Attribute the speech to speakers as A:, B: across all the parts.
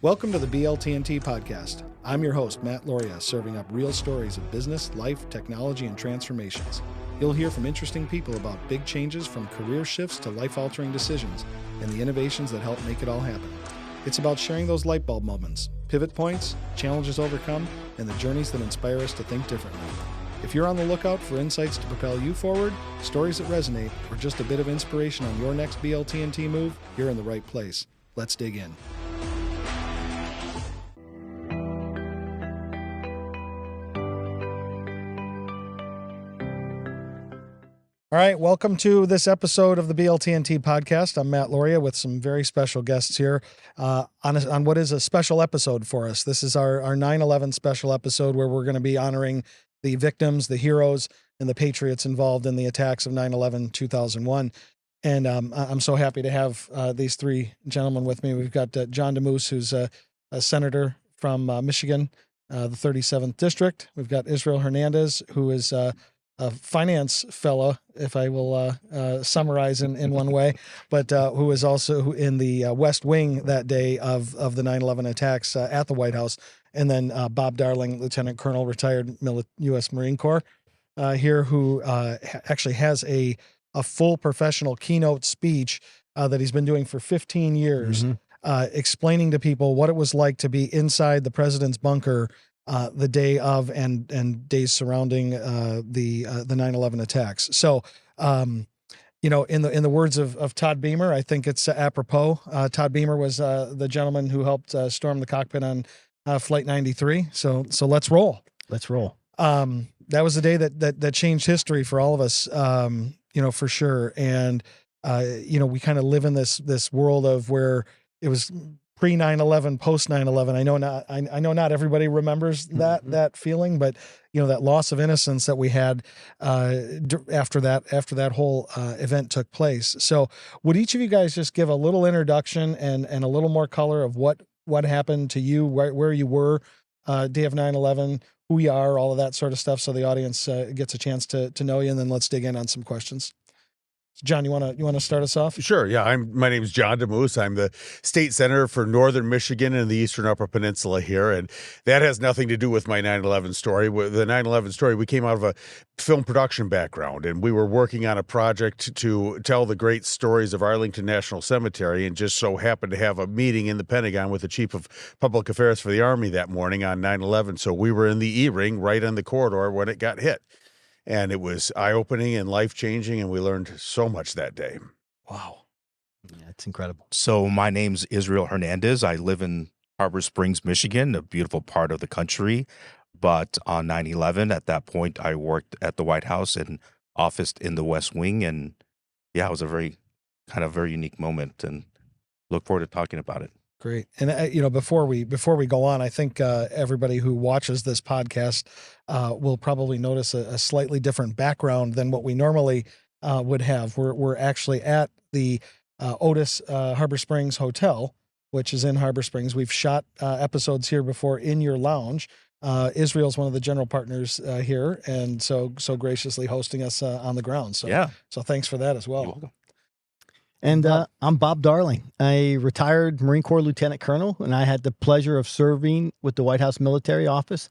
A: Welcome to the BLTnT podcast. I'm your host, Matt Loria, serving up real stories of business, life, technology, and transformations. You'll hear from interesting people about big changes from career shifts to life-altering decisions and the innovations that help make it all happen. It's about sharing those light bulb moments, pivot points, challenges overcome, and the journeys that inspire us to think differently. If you're on the lookout for insights to propel you forward, stories that resonate, or just a bit of inspiration on your next BLTnT move, you're in the right place. Let's dig in. All right, welcome to this episode of the BLTnT podcast. I'm Matt Loria with some very special guests here on what is a special episode for us. This is our 9/11 special episode where we're going to be honoring the victims, the heroes, and the patriots involved in the attacks of 9/11, 2001. And I'm so happy to have these three gentlemen with me. We've got John Damoose, who's a senator from Michigan, the 37th District. We've got Israel Hernandez, who is a finance fellow, if I will summarize in one way, but who was also in the West Wing that day of the 9/11 attacks at the White House. And then Bob Darling, Lieutenant Colonel, retired U.S. Marine Corps here, who actually has a full professional keynote speech that he's been doing for 15 years, explaining to people what it was like to be inside the president's bunker the day of and days surrounding the 9/11 attacks. So, in the words of Todd Beamer, I think it's apropos. Todd Beamer was the gentleman who helped storm the cockpit on Flight 93. So let's roll.
B: Let's roll.
A: That was the day that changed history for all of us, for sure. And we kind of live in this world of where it was pre 9/11, post 9/11. I know not everybody remembers that feeling, but that loss of innocence that we had after that whole event took place. So would each of you guys just give a little introduction and a little more color of what happened to you, where you were day of 9/11, who you are, all of that sort of stuff, so the audience gets a chance to know you, and then let's dig in on some questions. John, you want to start us off?
C: Sure. Yeah. My name is John Damoose. I'm the state senator for Northern Michigan and the Eastern Upper Peninsula here. And that has nothing to do with my 9/11 story. With the 9/11 story, we came out of a film production background, and we were working on a project to tell the great stories of Arlington National Cemetery, and just so happened to have a meeting in the Pentagon with the Chief of Public Affairs for the Army that morning on 9/11. So we were in the E-ring right on the corridor when it got hit. And it was eye-opening and life-changing, and we learned so much that day.
A: Wow.
B: Yeah, it's incredible.
D: So my name's Israel Hernandez. I live in Harbor Springs, Michigan, a beautiful part of the country. But on 9/11, at that point, I worked at the White House and officed in the West Wing. And yeah, it was a very unique moment, and look forward to talking about it.
A: Great. And, before we go on, I think everybody who watches this podcast will probably notice a slightly different background than what we normally would have. We're actually at the Otis Harbor Springs Hotel, which is in Harbor Springs. We've shot episodes here before in your lounge. Israel's one of the general partners here, and so graciously hosting us on the ground. So,
D: yeah.
A: So thanks for that as well.
D: You're welcome.
B: And I'm Bob Darling, a retired Marine Corps Lieutenant Colonel, and I had the pleasure of serving with the White House Military Office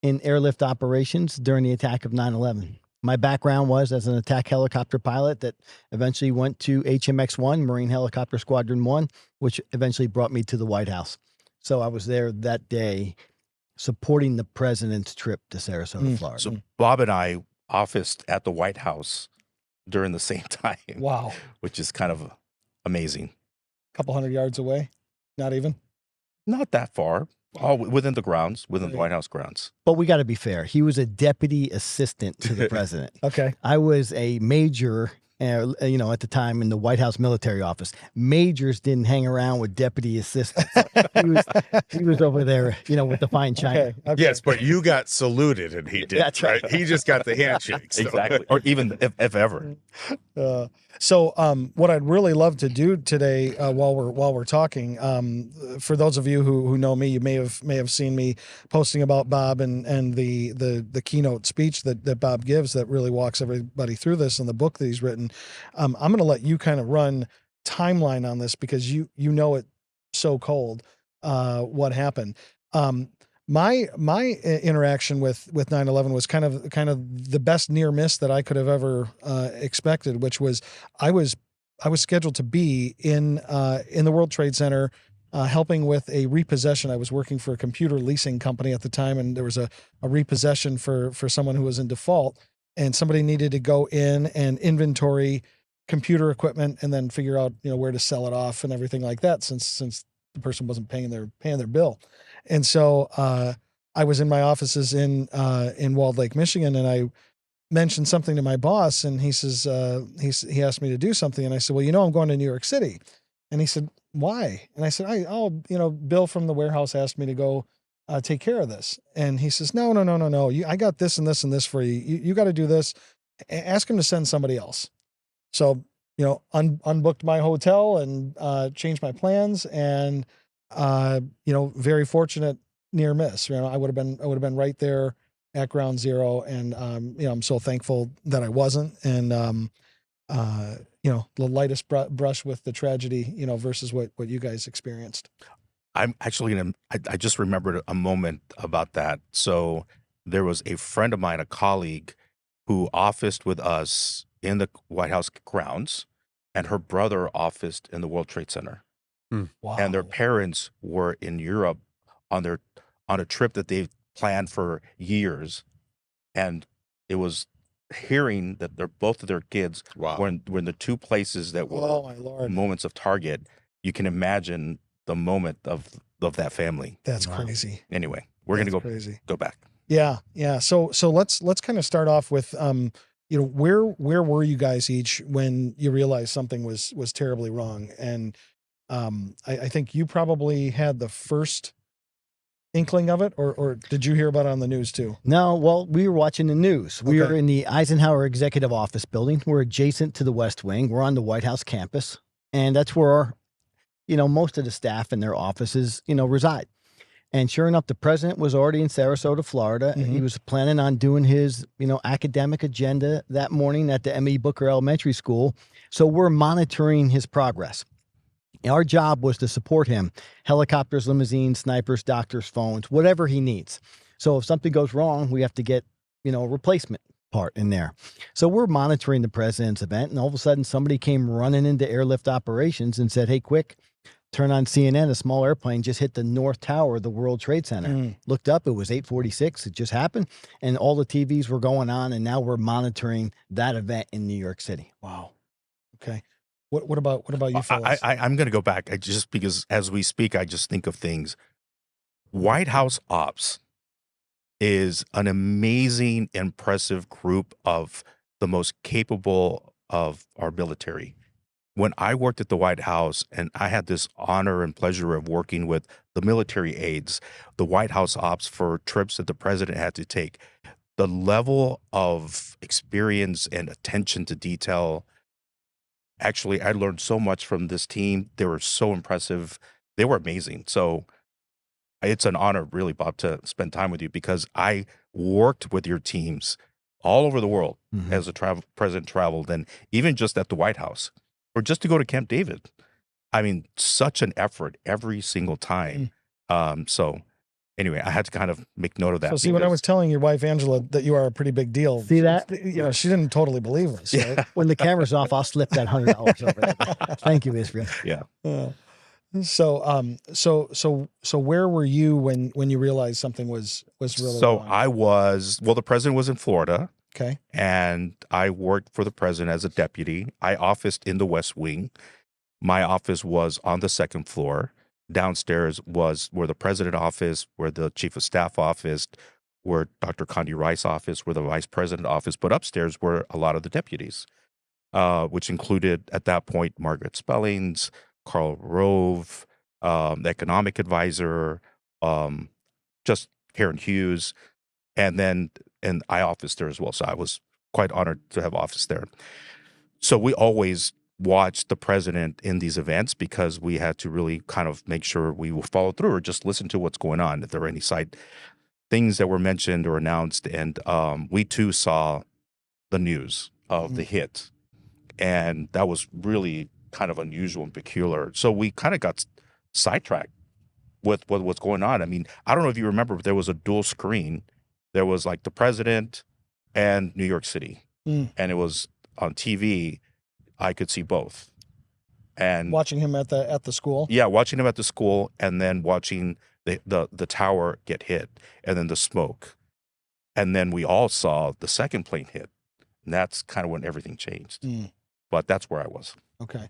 B: in airlift operations during the attack of 9/11. My background was as an attack helicopter pilot that eventually went to HMX-1, Marine Helicopter Squadron 1, which eventually brought me to the White House. So I was there that day supporting the president's trip to Sarasota, Florida.
D: So Bob and I officed at the White House during the same time.
A: Wow.
D: Which is kind of amazing.
A: A couple hundred yards away? Not even?
D: Not that far. All within the grounds, within the White House grounds.
B: But we got to be fair. He was a deputy assistant to the president.
A: Okay.
B: I was a major, at the time in the White House Military Office. Majors didn't hang around with deputy assistants. he was over there, with the fine china.
A: Okay.
C: Yes, but you got saluted and he did.
B: That's right.
C: He just got the handshake. So.
D: Exactly. Or even if ever.
A: So what I'd really love to do today, while we're talking, for those of you who know me, you may have seen me posting about Bob and the keynote speech that Bob gives that really walks everybody through this, and the book that he's written. I'm going to let you kind of run timeline on this because you know it so cold. what happened. My interaction with 9/11 was kind of the best near miss that I could have ever expected, which was I was scheduled to be in the World Trade Center helping with a repossession. I was working for a computer leasing company at the time, and there was a repossession for someone who was in default, and somebody needed to go in and inventory computer equipment and then figure out where to sell it off and everything like that, since the person wasn't paying their bill. And so I was in my offices in Walled Lake, Michigan, and I mentioned something to my boss, and he says he asked me to do something, and I said, well, I'm going to New York City. And he said, why? And I said, Bill from the warehouse asked me to go take care of this. And he says, no. I got this and this and this for you. You got to do this. Ask him to send somebody else. So, unbooked my hotel and changed my plans, and very fortunate near miss. I would have been right there at ground zero, and I'm so thankful that I wasn't. And the lightest brush with the tragedy, versus what you guys experienced.
D: I'm actually I just remembered a moment about that. So there was a friend of mine, a colleague, who officed with us in the White House grounds, and her brother officed in the World Trade Center.
A: Wow.
D: And their parents were in Europe on a trip that they've planned for years. And it was hearing that both of their kids were in the two places that were
A: my Lord.
D: moments of target. You can imagine the moment of that family.
A: That's crazy.
D: Anyway, we're going to go back.
A: Yeah. So let's kind of start off with where were you guys each when you realized something was terribly wrong? And I think you probably had the first inkling of it, or did you hear about it on the news too?
B: No, well, we were watching the news. We were in the Eisenhower Executive Office building. We're adjacent to the West Wing. We're on the White House campus, and that's where most of the staff in their offices, reside. And sure enough, the president was already in Sarasota, Florida.
A: Mm-hmm.
B: He was planning on doing his, academic agenda that morning at the M.E. Booker Elementary School. So we're monitoring his progress. Our job was to support him. Helicopters, limousines, snipers, doctors, phones, whatever he needs. So if something goes wrong, we have to get, a replacement part in there. So we're monitoring the president's event, and all of a sudden somebody came running into airlift operations and said, hey, quick, turn on CNN. A small airplane just hit the North Tower of the World Trade Center. Looked up, it was 8:46. It just happened. And all the TVs were going on, and now we're monitoring that event in New York City.
A: Wow. Okay. What about you fellas?
D: I'm going to go back. Just because as we speak, I just think of things. White House Ops is an amazing, impressive group of the most capable of our military. When I worked at the White House, and I had this honor and pleasure of working with the military aides, the White House Ops for trips that the president had to take, the level of experience and attention to detail. Actually, I learned so much from this team. They were so impressive. They were amazing. So it's an honor, really, Bob, to spend time with you, because I worked with your teams all over the world as the president traveled, and even just at the White House, or just to go to Camp David. I mean, such an effort every single time. So anyway, I had to kind of make note of that.
A: So see, when I was telling your wife, Angela, that you are a pretty big deal.
B: See that?
A: She didn't totally believe us.
D: Yeah.
A: Right?
B: When the camera's off, I'll slip that $100 over there. Thank you, Israel.
D: Yeah.
A: So where were you when you realized something was really
D: So
A: wrong?
D: the president was in Florida.
A: Okay.
D: And I worked for the president as a deputy. I officed in the West Wing. My office was on the second floor. Downstairs was where the president office, where the chief of staff office, where Dr. Condi Rice office, where the vice president office. But upstairs were a lot of the deputies, which included at that point Margaret Spellings, Karl Rove, the economic advisor, just Karen Hughes, and I officed there as well. So I was quite honored to have office there. So we always watched the president in these events, because we had to really kind of make sure we will follow through, or just listen to what's going on, if there were any side things that were mentioned or announced. And we too saw the news of the hit, and that was really kind of unusual and peculiar. So we kind of got sidetracked with what's going on. I mean, I don't know if you remember, but there was a dual screen. There was like the president and New York City, and it was on TV. I could see both, and
A: watching him at the school.
D: Yeah, watching him at the school, and then watching the tower get hit, and then the smoke, and then we all saw the second plane hit, and that's kind of when everything changed. But that's where I was.
A: Okay.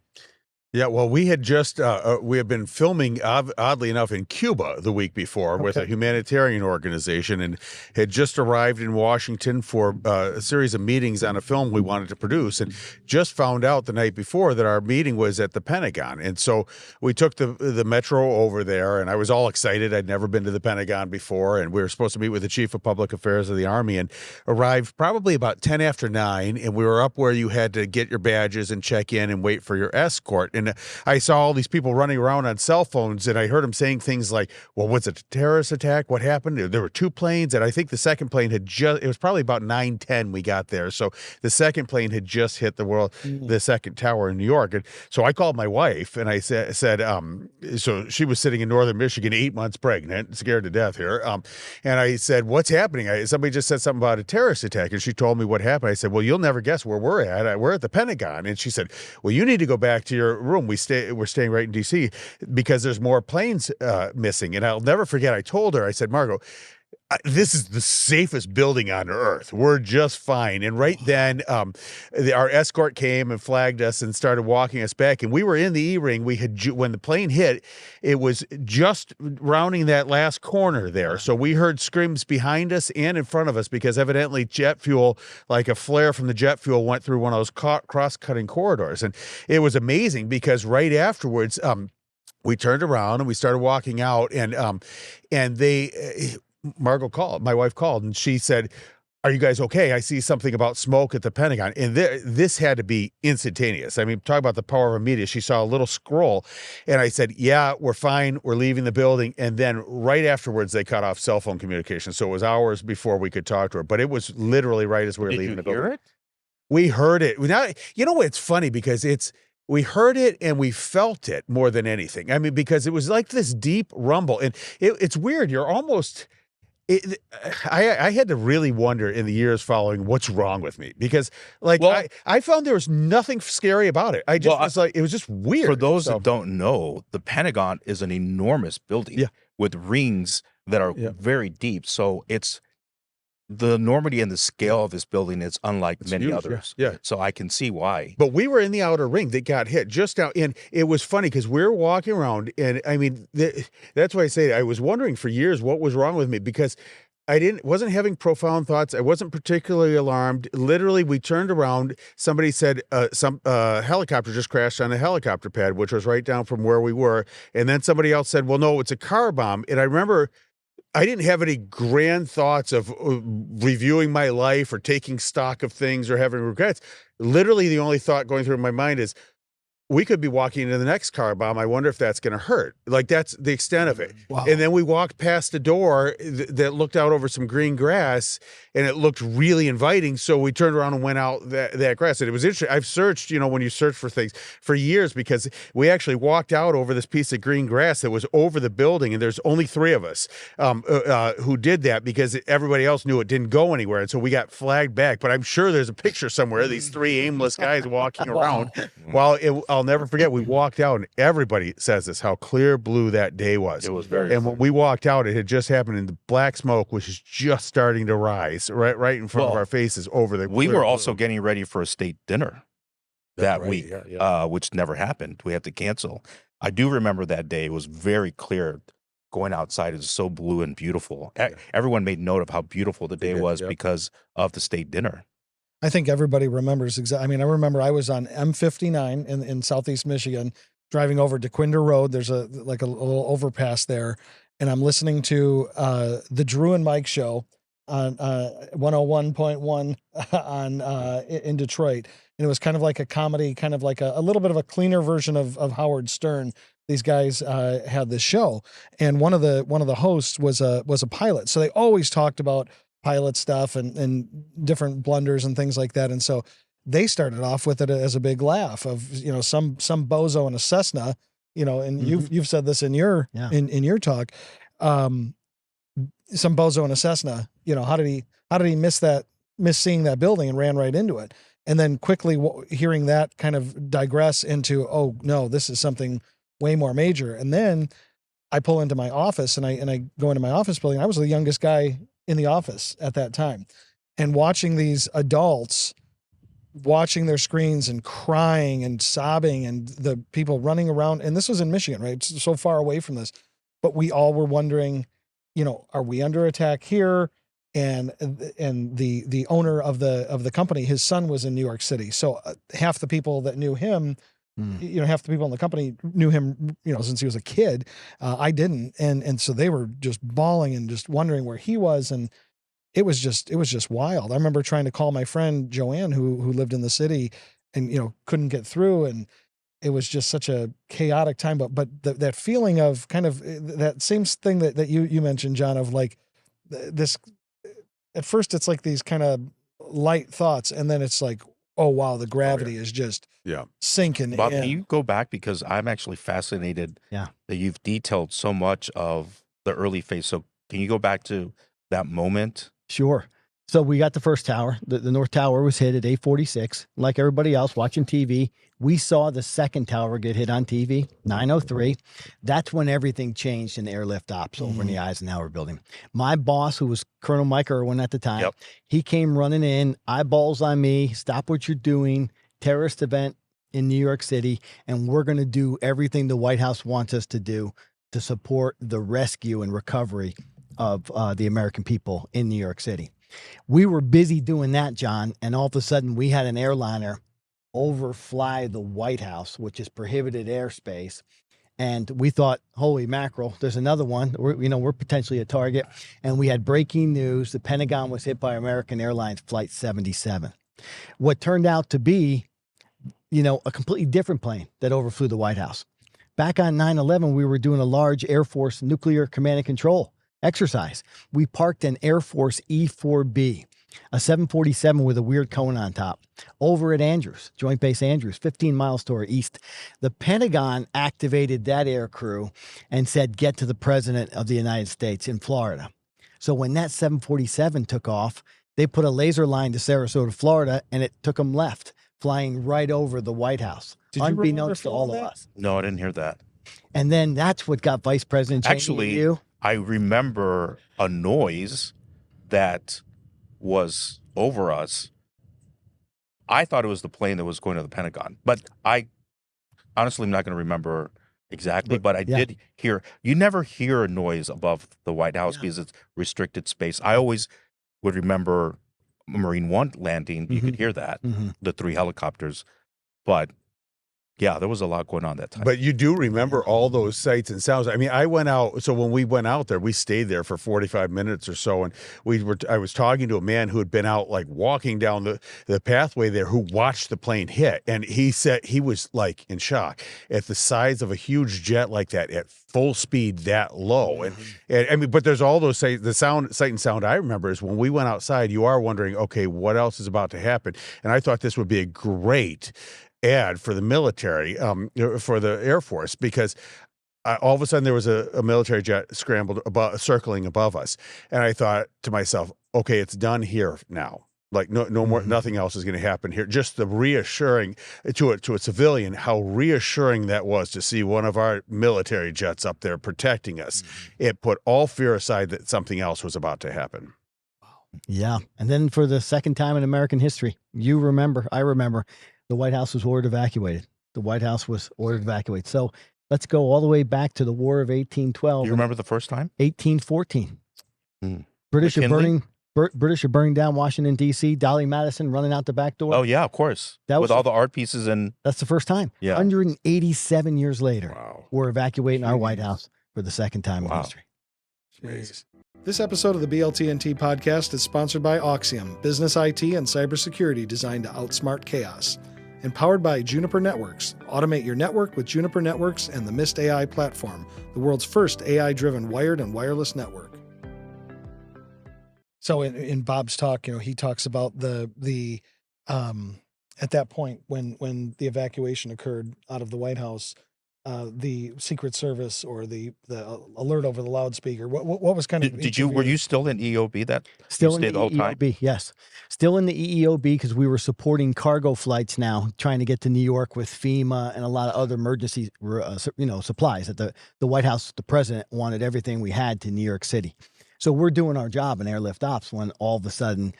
C: Yeah, well, we had just we had been filming, oddly enough, in Cuba the week before with a humanitarian organization, and had just arrived in Washington for a series of meetings on a film we wanted to produce, and just found out the night before that our meeting was at the Pentagon. And so we took the metro over there, and I was all excited. I'd never been to the Pentagon before, and we were supposed to meet with the Chief of Public Affairs of the Army, and arrived probably about 10 after 9, and we were up where you had to get your badges and check in and wait for your escort. And I saw all these people running around on cell phones, and I heard them saying things like, well, was it a terrorist attack? What happened? There were 2 planes, and I think the second plane had it was probably about 9:10 we got there. So the second plane had just hit the second tower in New York. And so I called my wife, and I said, so she was sitting in northern Michigan, 8 months pregnant, scared to death here. And I said, what's happening? Somebody just said something about a terrorist attack, and she told me what happened. I said, well, you'll never guess where we're at. We're at the Pentagon. And she said, well, you need to go back to your room. We're staying right in D.C. because there's more planes missing. And I'll never forget, I told her, I said, Margot, this is the safest building on earth. We're just fine. And right then, our escort came and flagged us and started walking us back. And we were in the E-ring. We had when the plane hit, it was just rounding that last corner there. So we heard screams behind us and in front of us because evidently jet fuel, like a flare from the jet fuel, went through one of those cross-cutting corridors. And it was amazing because right afterwards, we turned around and we started walking out, and they. My wife called, and she said, are you guys okay? I see something about smoke at the Pentagon. And this had to be instantaneous. I mean, talk about the power of media. She saw a little scroll, and I said, yeah, we're fine. We're leaving the building. And then right afterwards, they cut off cell phone communication. So it was hours before we could talk to her. But it was literally right as we were leaving the building.
D: Did you hear it?
C: We heard it. Now, you know what? It's funny because we heard it and we felt it more than anything. I mean, because it was like this deep rumble. And it's weird. You're almost... I had to really wonder in the years following what's wrong with me because I found there was nothing scary about it. I just was like, it was just weird.
D: For those that don't know, the Pentagon is an enormous building with rings that are very deep. So it's the enormity and the scale of this building is unlike many others.
C: Yeah.
D: So I can see why.
C: But we were in the outer ring that got hit just now. And it was funny because we were walking around, and I mean, that's why I say I was wondering for years what was wrong with me because I wasn't having profound thoughts. I wasn't particularly alarmed. Literally, we turned around. Somebody said some helicopter just crashed on a helicopter pad, which was right down from where we were. And then somebody else said, well, no, it's a car bomb. And I remember I didn't have any grand thoughts of reviewing my life or taking stock of things or having regrets. Literally, the only thought going through my mind is, we could be walking into the next car bomb. I wonder if that's going to hurt. Like, that's the extent of it.
A: Wow.
C: And then we walked past a door that looked out over some green grass, and it looked really inviting. So we turned around and went out that grass. And it was interesting. I've searched, when you search for things for years, because we actually walked out over this piece of green grass that was over the building. And there's only 3 of us who did that because everybody else knew it didn't go anywhere. And so we got flagged back. But I'm sure there's a picture somewhere of these 3 aimless guys walking around while I'll never forget, we walked out, and everybody says this, how clear blue that day was.
D: It was very.
C: And when we walked out, it had just happened, and the black smoke was just starting to rise right in front of our faces over the.
D: We were also getting ready for a state dinner that week, which never happened. We had to cancel. I do remember that day. It was very clear. Going outside is so blue and beautiful. Everyone made note of how beautiful the day was because of the state dinner.
A: I think everybody remembers exactly. I mean, I remember I was on M59 in Southeast Michigan, driving over to Quinder Road. There's a little overpass there, and I'm listening to the Drew and Mike show on 101.1 on in Detroit, and it was kind of like a comedy, kind of like a little bit of a cleaner version of Howard Stern. These guys had this show, and one of the hosts was a pilot, so they always talked about pilot stuff and different blunders and things like that. And so they started off with it as a big laugh of, some bozo in a Cessna and you've said this in your in your talk. Some bozo in a Cessna, how did he miss seeing that building and ran right into it? And then quickly hearing that kind of digress into, oh no, this is something way more major. And then I pull into my office and I go into my office building. I was the youngest guy in the office at that time, and watching these adults watching their screens and crying and sobbing, and the people running around. And this was in Michigan, right? It's so far away from this, but we all were wondering, are we under attack here? And the owner of the company, his son was in New York City. So half the people that knew him, half the people in the company knew him, since he was a kid. I didn't. And so they were just bawling and just wondering where he was. And it was just wild. I remember trying to call my friend Joanne, who lived in the city, and, couldn't get through. And it was just such a chaotic time. But that feeling of kind of that same thing that you mentioned, John, of like this, at first it's like these kind of light thoughts, and then it's like, oh wow, the gravity is just sinking
D: Bob,
A: in.
D: can you go back, because I'm actually fascinated that you've detailed so much of the early phase. So can you go back to that moment?
B: Sure. So we got the first tower. The North Tower was hit at 8:46. Like everybody else watching TV, we saw the second tower get hit on TV, 9:03. That's when everything changed in airlift ops over in the Eisenhower building. My boss, who was Colonel Mike Irwin at the time, he came running in, eyeballs on me, stop what you're doing, terrorist event in New York City, and we're going to do everything the White House wants us to do to support the rescue and recovery of the American people in New York City. We were busy doing that, John, and all of a sudden we had an airliner overfly the White House, which is prohibited airspace. And we thought, holy mackerel, there's another one. We're potentially a target. And we had breaking news. The Pentagon was hit by American Airlines Flight 77. What turned out to be, a completely different plane that overflew the White House. Back on 9/11, we were doing a large Air Force nuclear command and control exercise. We parked an Air Force E-4B, a 747 with a weird cone on top, over at Andrews, Joint Base Andrews, 15 miles to our east. The Pentagon activated that air crew and said, get to the President of the United States in Florida. So when that 747 took off, they put a laser line to Sarasota, Florida, and it took them left, flying right over the White House, unbeknownst to all of us.
D: No, I didn't hear that.
B: And then that's what got Vice President Cheney.
D: Actually, I remember a noise that was over us. I thought it was the plane that was going to the Pentagon, but I honestly am not going to remember exactly, but I did hear, you never hear a noise above the White House because it's restricted space. I always would remember Marine One landing. You could hear that, the 3 helicopters, but yeah, there was a lot going on that time.
C: But you do remember all those sights and sounds. I mean, I went out. So when we went out there, we stayed there for 45 minutes or so. And I was talking to a man who had been out, like walking down the pathway there, who watched the plane hit. And he said he was like in shock at the size of a huge jet like that at full speed that low. And I mean, but there's all those sight and sound I remember is when we went outside, you are wondering, okay, what else is about to happen? And I thought this would be a great ad for the military, for the Air Force, because all of a sudden there was a military jet circling above us, and I thought to myself, okay, it's done here now. Like no more, nothing else is going to happen here. Just the reassuring to a civilian, how reassuring that was to see one of our military jets up there protecting us. It put all fear aside that something else was about to happen.
B: Yeah, and then for the second time in American history, I remember. The White House was ordered evacuated. So let's go all the way back to the War of 1812.
D: Do you remember the first time?
B: 1814. British are burning down Washington, D.C. Dolly Madison running out the back door.
D: Oh, yeah, of course. With all the art pieces.
B: That's the first time.
D: Yeah.
B: 187 years later, we're evacuating our White House for the second time in history.
A: Jeez. This episode of the BLTnT podcast is sponsored by Auxium, business IT and cybersecurity designed to outsmart chaos. And powered by Juniper Networks. Automate your network with Juniper Networks and the Mist AI platform, the world's first AI-driven wired and wireless network. So in Bob's talk, he talks about the at that point when the evacuation occurred out of the White House, the Secret Service or the alert over the loudspeaker? What was kind of
D: Were you still in EOB that
B: Still
D: you
B: in the
D: stayed the whole time?
B: EEOB, yes. Still in the EEOB because we were supporting cargo flights now, trying to get to New York with FEMA and a lot of other emergency, supplies. At the White House, the president wanted everything we had to New York City. So we're doing our job in airlift ops when all of a sudden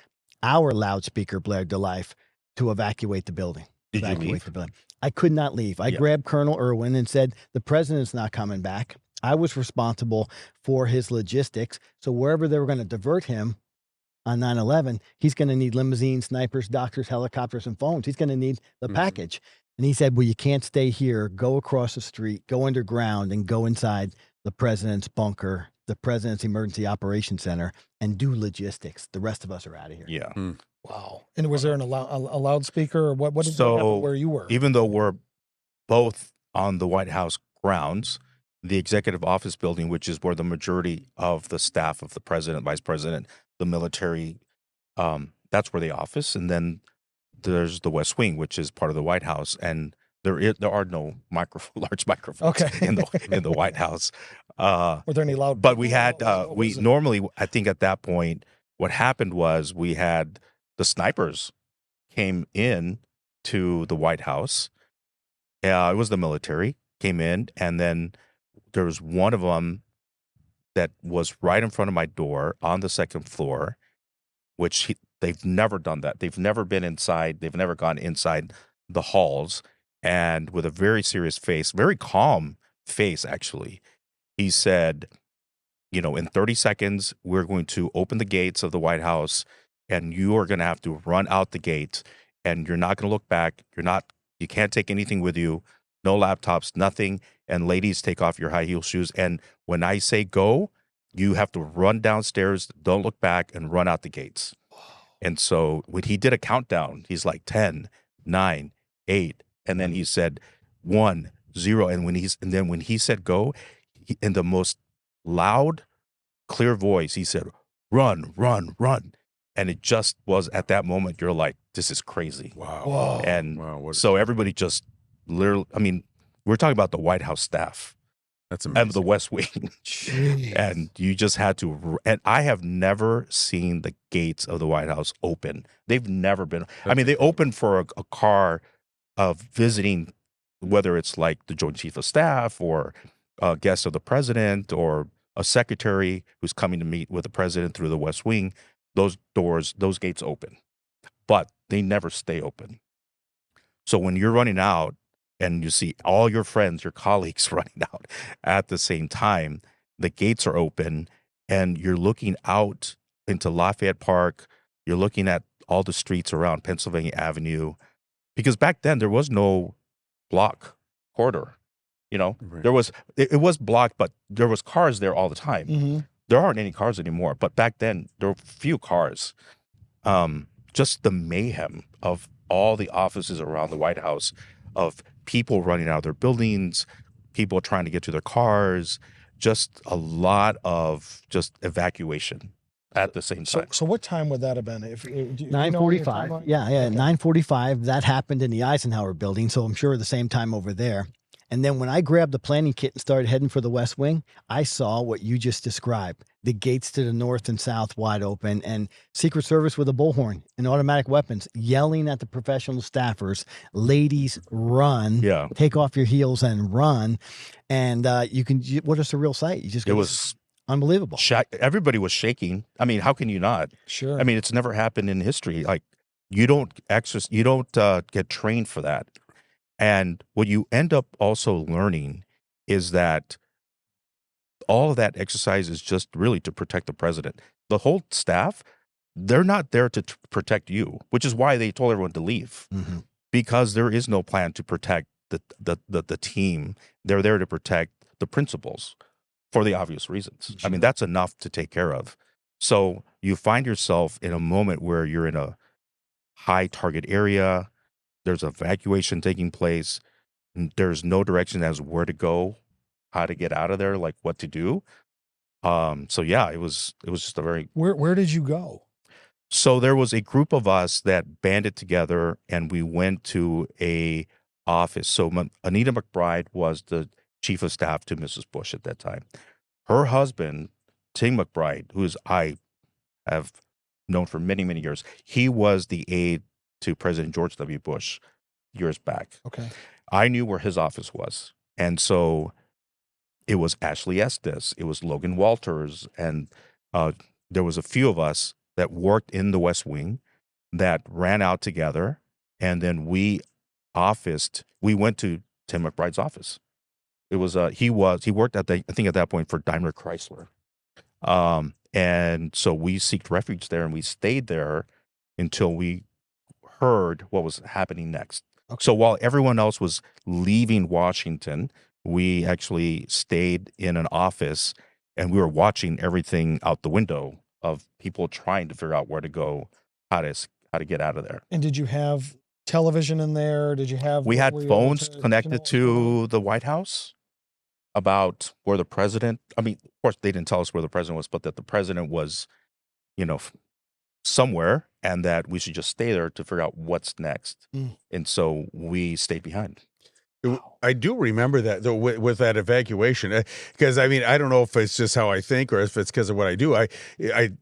B: our loudspeaker blared to life to evacuate the building.
D: Did you
B: Evacuate
D: leave?
B: the building. I could not leave. I
D: Yeah.
B: grabbed Colonel Irwin and said, the president's not coming back. I was responsible for his logistics. So wherever they were going to divert him on 9/11, he's going to need limousines, snipers, doctors, helicopters, and phones. He's going to need the package. And he said, well, you can't stay here. Go across the street, go underground, and go inside the president's bunker, the president's emergency operations center, and do logistics. The rest of us are out of here.
D: Yeah.
A: Wow. And was there a loudspeaker or what did
D: So,
A: happen where you were?
D: Even though we're both on the White House grounds, the executive office building, which is where the majority of the staff of the president, vice president, the military, that's where they office. And then there's the West Wing, which is part of the White House. And there are no large microphones
A: Okay.
D: in the White House.
A: Were there any loud?
D: But we had,
A: What was it?
D: normally, I think at that point, what happened was we had the snipers came in to the White House. It was the military came in, and then there was one of them that was right in front of my door on the second floor, which they've never done that. They've never been inside. They've never gone inside the halls. And with a very serious face, very calm face, actually, he said, in 30 seconds, we're going to open the gates of the White House, and you are going to have to run out the gate, and you're not going to look back. You can't take anything with you, no laptops, nothing. And ladies, take off your high heel shoes. And when I say go, you have to run downstairs, don't look back, and run out the gates. And so when he did a countdown, he's like 10, 9, 8, and then he said 1, 0. And when he said go, in the most loud, clear voice, he said, run, run, run. And it just was at that moment, you're like, this is crazy.
C: Wow.
A: Whoa.
C: And
D: So everybody just literally, we're talking about the White House staff
C: that's amazing.
D: and the West Wing.
A: Jeez.
D: And you just had to, and I have never seen the gates of the White House open. They've never been, they open for a car of visiting, whether it's like the Joint Chief of Staff or a guest of the president or a secretary who's coming to meet with the president through the West Wing. Those gates open, but they never stay open. So when you're running out and you see all your friends, your colleagues running out at the same time, the gates are open and you're looking out into Lafayette Park. You're looking at all the streets around Pennsylvania Avenue, because back then there was no block corridor.
C: Right.
D: It was blocked, but there was cars there all the time.
A: Mm-hmm.
D: There aren't any cars anymore, but back then there were few cars. Just the mayhem of all the offices around the White House, of people running out of their buildings, people trying to get to their cars, just a lot of just evacuation at the same time.
A: So what time would that have been? If
B: 9:45. Yeah. 9:45. That happened in the Eisenhower building. So I'm sure the same time over there. And then when I grabbed the planning kit and started heading for the West Wing, I saw what you just described. The gates to the north and south wide open, and Secret Service with a bullhorn and automatic weapons yelling at the professional staffers, ladies, run,
D: Yeah.
B: take off your heels and run. And what a surreal sight.
D: It was
B: unbelievable.
D: everybody was shaking. How can you not?
A: Sure.
D: It's never happened in history. Like, you don't get trained for that. And what you end up also learning is that all of that exercise is just really to protect the president. The whole staff, they're not there to protect you, which is why they told everyone to leave,
B: Mm-hmm.
D: because there is no plan to protect the team. They're there to protect the principals for the obvious reasons.
A: Sure.
D: That's enough to take care of. So you find yourself in a moment where you're in a high target area. There's evacuation taking place. There's no direction as where to go, how to get out of there, like what to do. So yeah, it was just a very.
A: Where did you go?
D: So there was a group of us that banded together, and we went to a office. So Anita McBride was the chief of staff to Mrs. Bush at that time. Her husband, Tim McBride, I have known for many, many years, he was the aide to President George W. Bush years back.
A: Okay.
D: I knew where his office was. And so it was Ashley Estes, it was Logan Walters, and there was a few of us that worked in the West Wing that ran out together, and then we went to Tim McBride's office. It was he worked at I think at that point for Daimler Chrysler. And so we sought refuge there, and we stayed there until we heard what was happening next.
A: Okay.
D: So while everyone else was leaving Washington, we actually stayed in an office, and we were watching everything out the window of people trying to figure out where to go, how to get out of there.
A: And did you have television in there? Did you have?
D: We had
A: were you
D: phones
A: able
D: connected to the White House about where the president, I mean, of course, they didn't tell us where the president was, but that the president was, somewhere, and that we should just stay there to figure out what's next. And so we stayed behind.
C: I do remember that, though, with that evacuation, because I don't know if it's just how I think or if it's because of what I do. I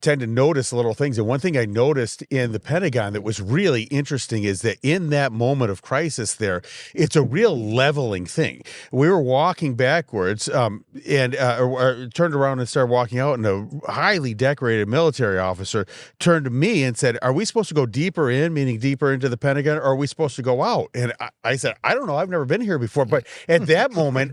C: tend to notice little things. And one thing I noticed in the Pentagon that was really interesting is that in that moment of crisis there, it's a real leveling thing. We were walking backwards and turned around and started walking out, and a highly decorated military officer turned to me and said, "Are we supposed to go deeper in, meaning deeper into the Pentagon, or are we supposed to go out?" And I said, "I don't know. I've never been here before." But at that moment,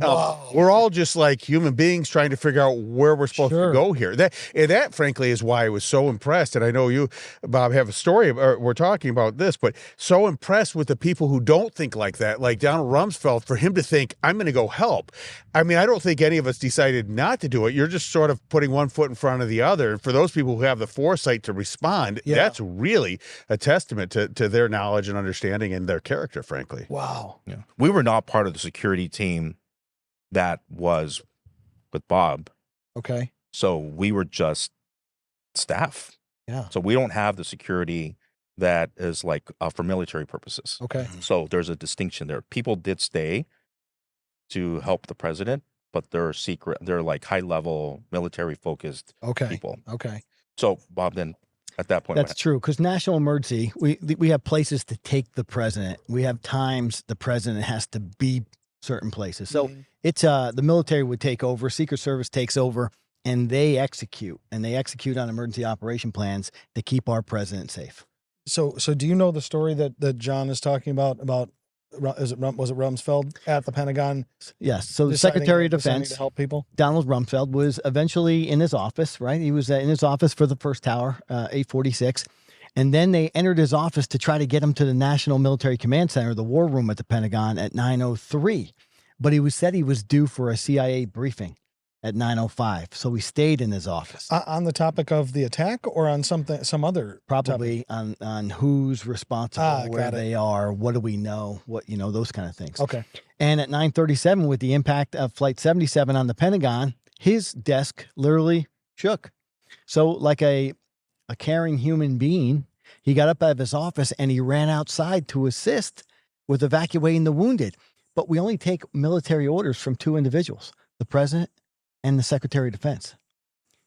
C: we're all just like human beings trying to figure out where we're supposed to go here. That, frankly, is why I was so impressed. And I know you, Bob, have a story, or we're talking about this, but so impressed with the people who don't think like that, like Donald Rumsfeld, for him to think, I'm going to go help. I don't think any of us decided not to do it. You're just sort of putting one foot in front of the other. And for those people who have the foresight to respond, that's really a testament to their knowledge and understanding and their character, frankly.
A: Wow.
D: Yeah. We were not part of the security team that was with Bob.
A: Okay.
D: So we were just staff.
A: Yeah.
D: So we don't have the security that is like for military purposes.
A: Okay.
D: So there's a distinction there. People did stay to help the president, but they're secret. They're like high level military focused people.
A: Okay.
D: So Bob, then at that point,
B: that's true, because national emergency, we have places to take the president. We have times the president has to be certain places. So it's the military would take over, Secret Service takes over, and they execute on emergency operation plans to keep our president safe.
A: So do you know the story that John is talking about was it Rumsfeld at the Pentagon?
B: Yes. So the Secretary of Defense,
A: to help people,
B: Donald Rumsfeld, was eventually in his office, right? He was in his office for the first tower, 846. And then they entered his office to try to get him to the National Military Command Center, the war room at the Pentagon, at 9:03. But he said he was due for a CIA briefing at 9:05. So he stayed in his office.
A: On the topic of the attack, or on some other
B: probably topic? on who's responsible, where they are, what do we know, those kind of things.
A: Okay.
B: And at 9:37, with the impact of Flight 77 on the Pentagon, his desk literally shook. So like a caring human being, he got up out of his office and he ran outside to assist with evacuating the wounded. But we only take military orders from two individuals, the president and the Secretary of Defense.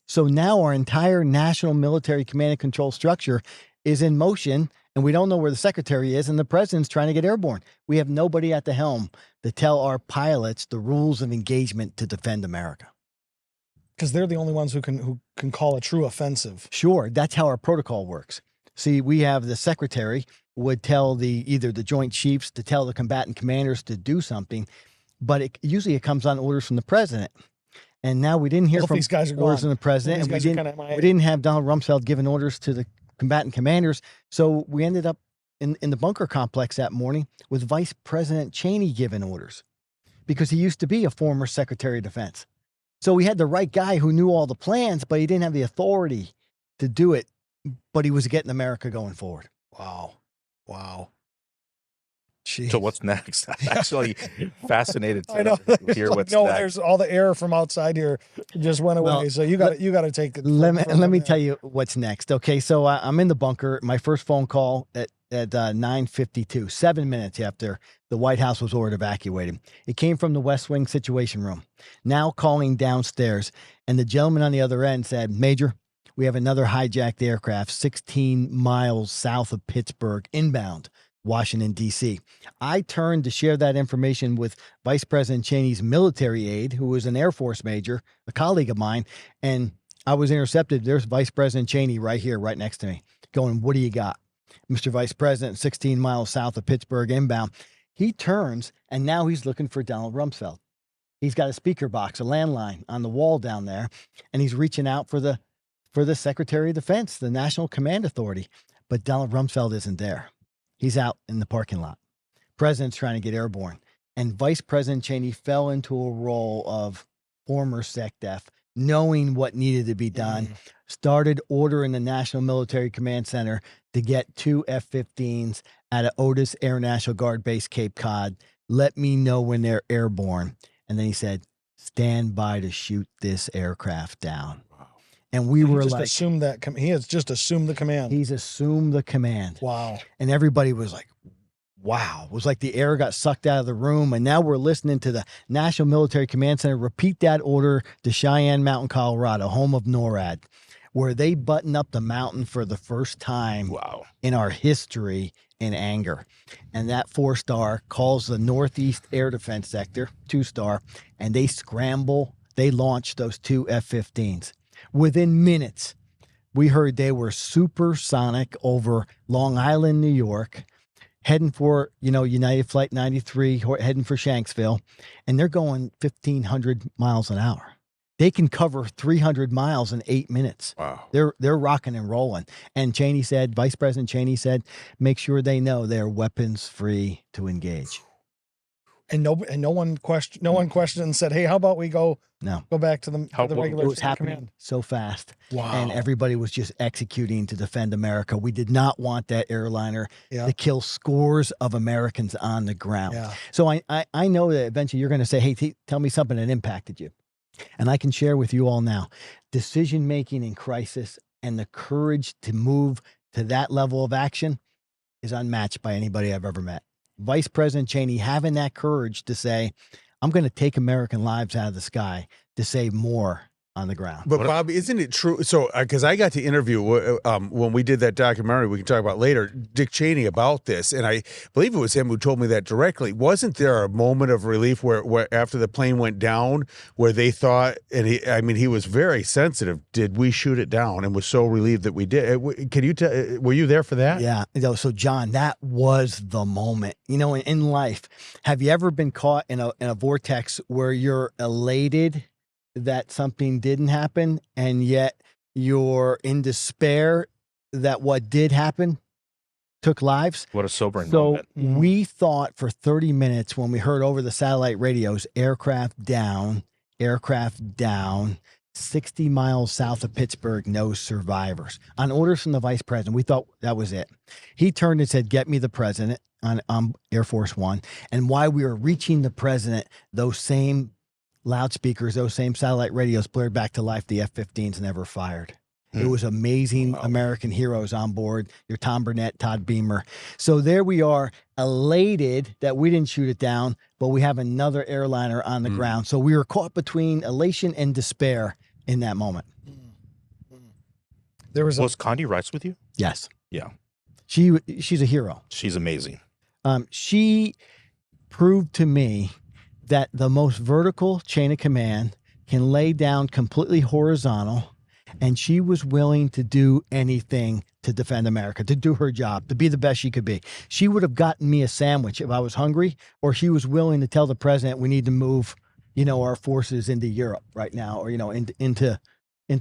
B: So now our entire national military command and control structure is in motion, and we don't know where the secretary is, and the president's trying to get airborne. We have nobody at the helm to tell our pilots the rules of engagement to defend America.
A: Because they're the only ones who can call a true offensive.
B: Sure, that's how our protocol works. See, we have the secretary would tell either the Joint Chiefs to tell the combatant commanders to do something, but usually it comes on orders from the president. And now we didn't hear from
A: these guys are
B: orders
A: gone.
B: from the president, and we didn't have Donald Rumsfeld giving orders to the combatant commanders. So we ended up in the bunker complex that morning with Vice President Cheney giving orders, because he used to be a former Secretary of Defense. So we had the right guy who knew all the plans, but he didn't have the authority to do it, but he was getting America going forward.
A: Wow. Jeez.
D: So what's next? I'm actually fascinated
A: I know.
D: to hear what's next.
A: There's all the air from outside here just went away.
B: Well,
A: So you got to take it.
B: Let me tell you what's next. Okay, so I'm in the bunker. My first phone call at at 9:52, 7 minutes after the White House was ordered evacuated. It came from the West Wing Situation Room, now calling downstairs. And the gentleman on the other end said, Major, we have another hijacked aircraft 16 miles south of Pittsburgh, inbound Washington, D.C. I turned to share that information with Vice President Cheney's military aide, who was an Air Force major, a colleague of mine, and I was intercepted. There's Vice President Cheney right here, right next to me, going, what do you got? Mr. Vice President, 16 miles south of Pittsburgh, inbound. He turns, and now he's looking for Donald Rumsfeld. He's got a speaker box, a landline on the wall down there, and he's reaching out for the Secretary of Defense, the National Command Authority. But Donald Rumsfeld isn't there. He's out in the parking lot. President's trying to get airborne. And Vice President Cheney fell into a role of former SecDef, knowing what needed to be done, started ordering the National Military Command Center to get 2 F-15s at Otis Air National Guard Base, Cape Cod. Let me know when they're airborne. And then he said, stand by to shoot this aircraft down. Wow. And we were
A: just
B: like,
A: assumed that he has just assumed the command.
B: He's assumed the command.
A: Wow.
B: And everybody was like, wow. It was like the air got sucked out of the room. And now we're listening to the National Military Command Center repeat that order to Cheyenne Mountain, Colorado, home of NORAD, where they button up the mountain for the first time in our history in anger. And that 4-star calls the Northeast Air Defense Sector, 2-star, and they scramble. They launch those 2 F-15s. Within minutes, we heard they were supersonic over Long Island, New York, heading for, United Flight 93, heading for Shanksville, and they're going 1,500 miles an hour. They can cover 300 miles in 8 minutes.
C: Wow.
B: They're rocking and rolling. And Vice President Cheney said, make sure they know they're weapons free to engage.
A: And no one questioned and said, hey, how about we go back to the regular
B: It was happening
A: command.
B: So fast.
A: Wow.
B: And everybody was just executing to defend America. We did not want that airliner to kill scores of Americans on the ground.
A: Yeah.
B: So I know that eventually you're going to say, hey, tell me something that impacted you. And I can share with you all now, decision-making in crisis and the courage to move to that level of action is unmatched by anybody I've ever met. Vice President Cheney having that courage to say, I'm going to take American lives out of the sky to save more on the ground.
C: But Bob, isn't it true? So, because I got to interview when we did that documentary, we can talk about later, Dick Cheney about this, and I believe it was him who told me that directly. Wasn't there a moment of relief where after the plane went down, where they thought, and he was very sensitive. Did we shoot it down? And was so relieved that we did. Can you tell? Were you there for that?
B: Yeah. So, John, that was the moment. In life, have you ever been caught in a vortex where you're elated that something didn't happen, and yet you're in despair that what did happen took lives?
D: What a sobering moment.
B: So we thought for 30 minutes when we heard over the satellite radios, aircraft down, 60 miles south of Pittsburgh, no survivors. On orders from the vice president, we thought that was it. He turned and said, get me the president on Air Force One. And while we were reaching the president, those same loudspeakers, those same satellite radios blared back to life. The F-15s never fired. It was amazing. American heroes on board. Your Tom Burnett, Todd Beamer. So there we are, elated that we didn't shoot it down, but we have another airliner on the ground. So we were caught between elation and despair in that moment.
D: Was Condi Rice with you?
B: Yes.
D: Yeah.
B: She's a hero.
D: She's amazing.
B: She proved to me that the most vertical chain of command can lay down completely horizontal, and she was willing to do anything to defend America, to do her job, to be the best she could be. She would have gotten me a sandwich if I was hungry, or she was willing to tell the president we need to move, our forces into Europe right now, or, into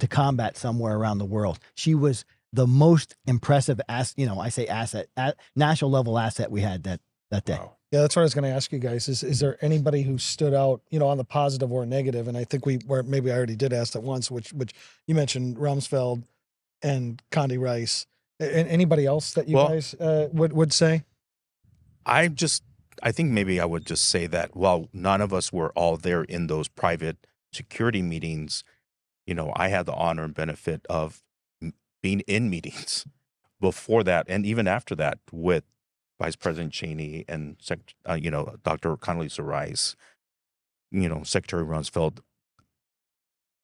B: combat somewhere around the world. She was the most impressive national level asset we had that day.
C: Wow.
A: Yeah, that's what I was going to ask you guys. Is there anybody who stood out, on the positive or negative? And I think maybe I already did ask that once, which you mentioned Rumsfeld and Condi Rice. Anybody else that you guys would say?
D: I think maybe I would just say that while none of us were all there in those private security meetings, I had the honor and benefit of being in meetings before that, and even after that, with Vice President Cheney and Dr. Condoleezza Rice, Secretary Rumsfeld.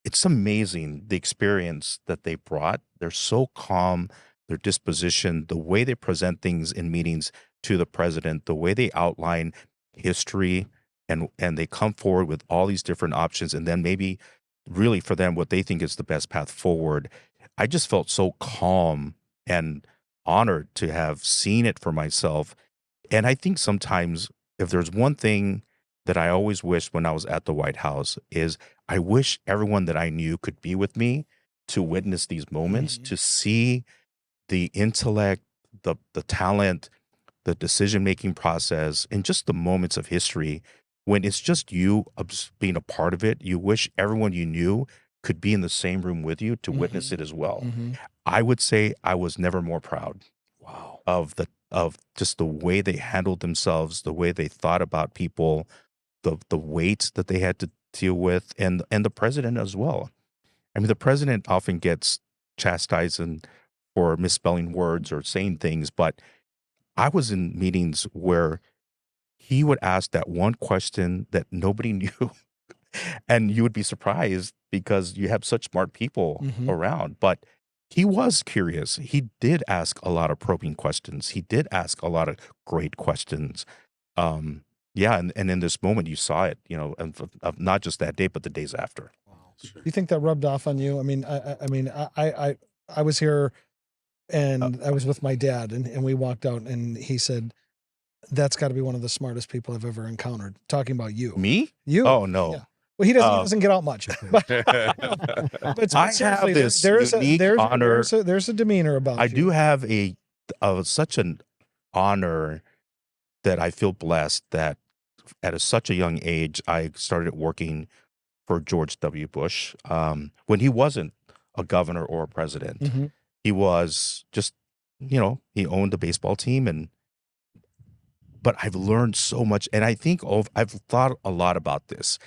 D: It's amazing the experience that they brought. They're so calm, their disposition, the way they present things in meetings to the president, the way they outline history, and they come forward with all these different options, and then maybe really for them what they think is the best path forward. I just felt so calm and honored to have seen it for myself. And I think sometimes if there's one thing that I always wished when I was at the White House is I wish everyone that I knew could be with me to witness these moments, to see the intellect, the talent, the decision-making process, and just the moments of history when it's just you being a part of it. You wish everyone you knew could be in the same room with you to witness it as well. I would say I was never more proud of just the way they handled themselves, the way they thought about people, the weight that they had to deal with, and the president as well. I mean, the president often gets chastised for misspelling words or saying things, but I was in meetings where he would ask that one question that nobody knew, and you would be surprised because you have such smart people around. But he was curious. He did ask a lot of probing questions. He did ask a lot of great questions. And in this moment, you saw it, of not just that day, but the days after.
A: Do you think that rubbed off on you? I mean, I was here, and I was with my dad, and we walked out, and he said, "That's got to be one of the smartest people I've ever encountered." Talking about you,
D: Me?
A: you?
D: Oh no.
A: Yeah. Well, he doesn't get out much. But
D: I have this unique honor.
A: There's a demeanor about
D: I
A: you.
D: do have such an honor that I feel blessed that at such a young age, I started working for George W. Bush when he wasn't a governor or a president. He was just, he owned the baseball team, but I've learned so much. And I think I've thought a lot about this.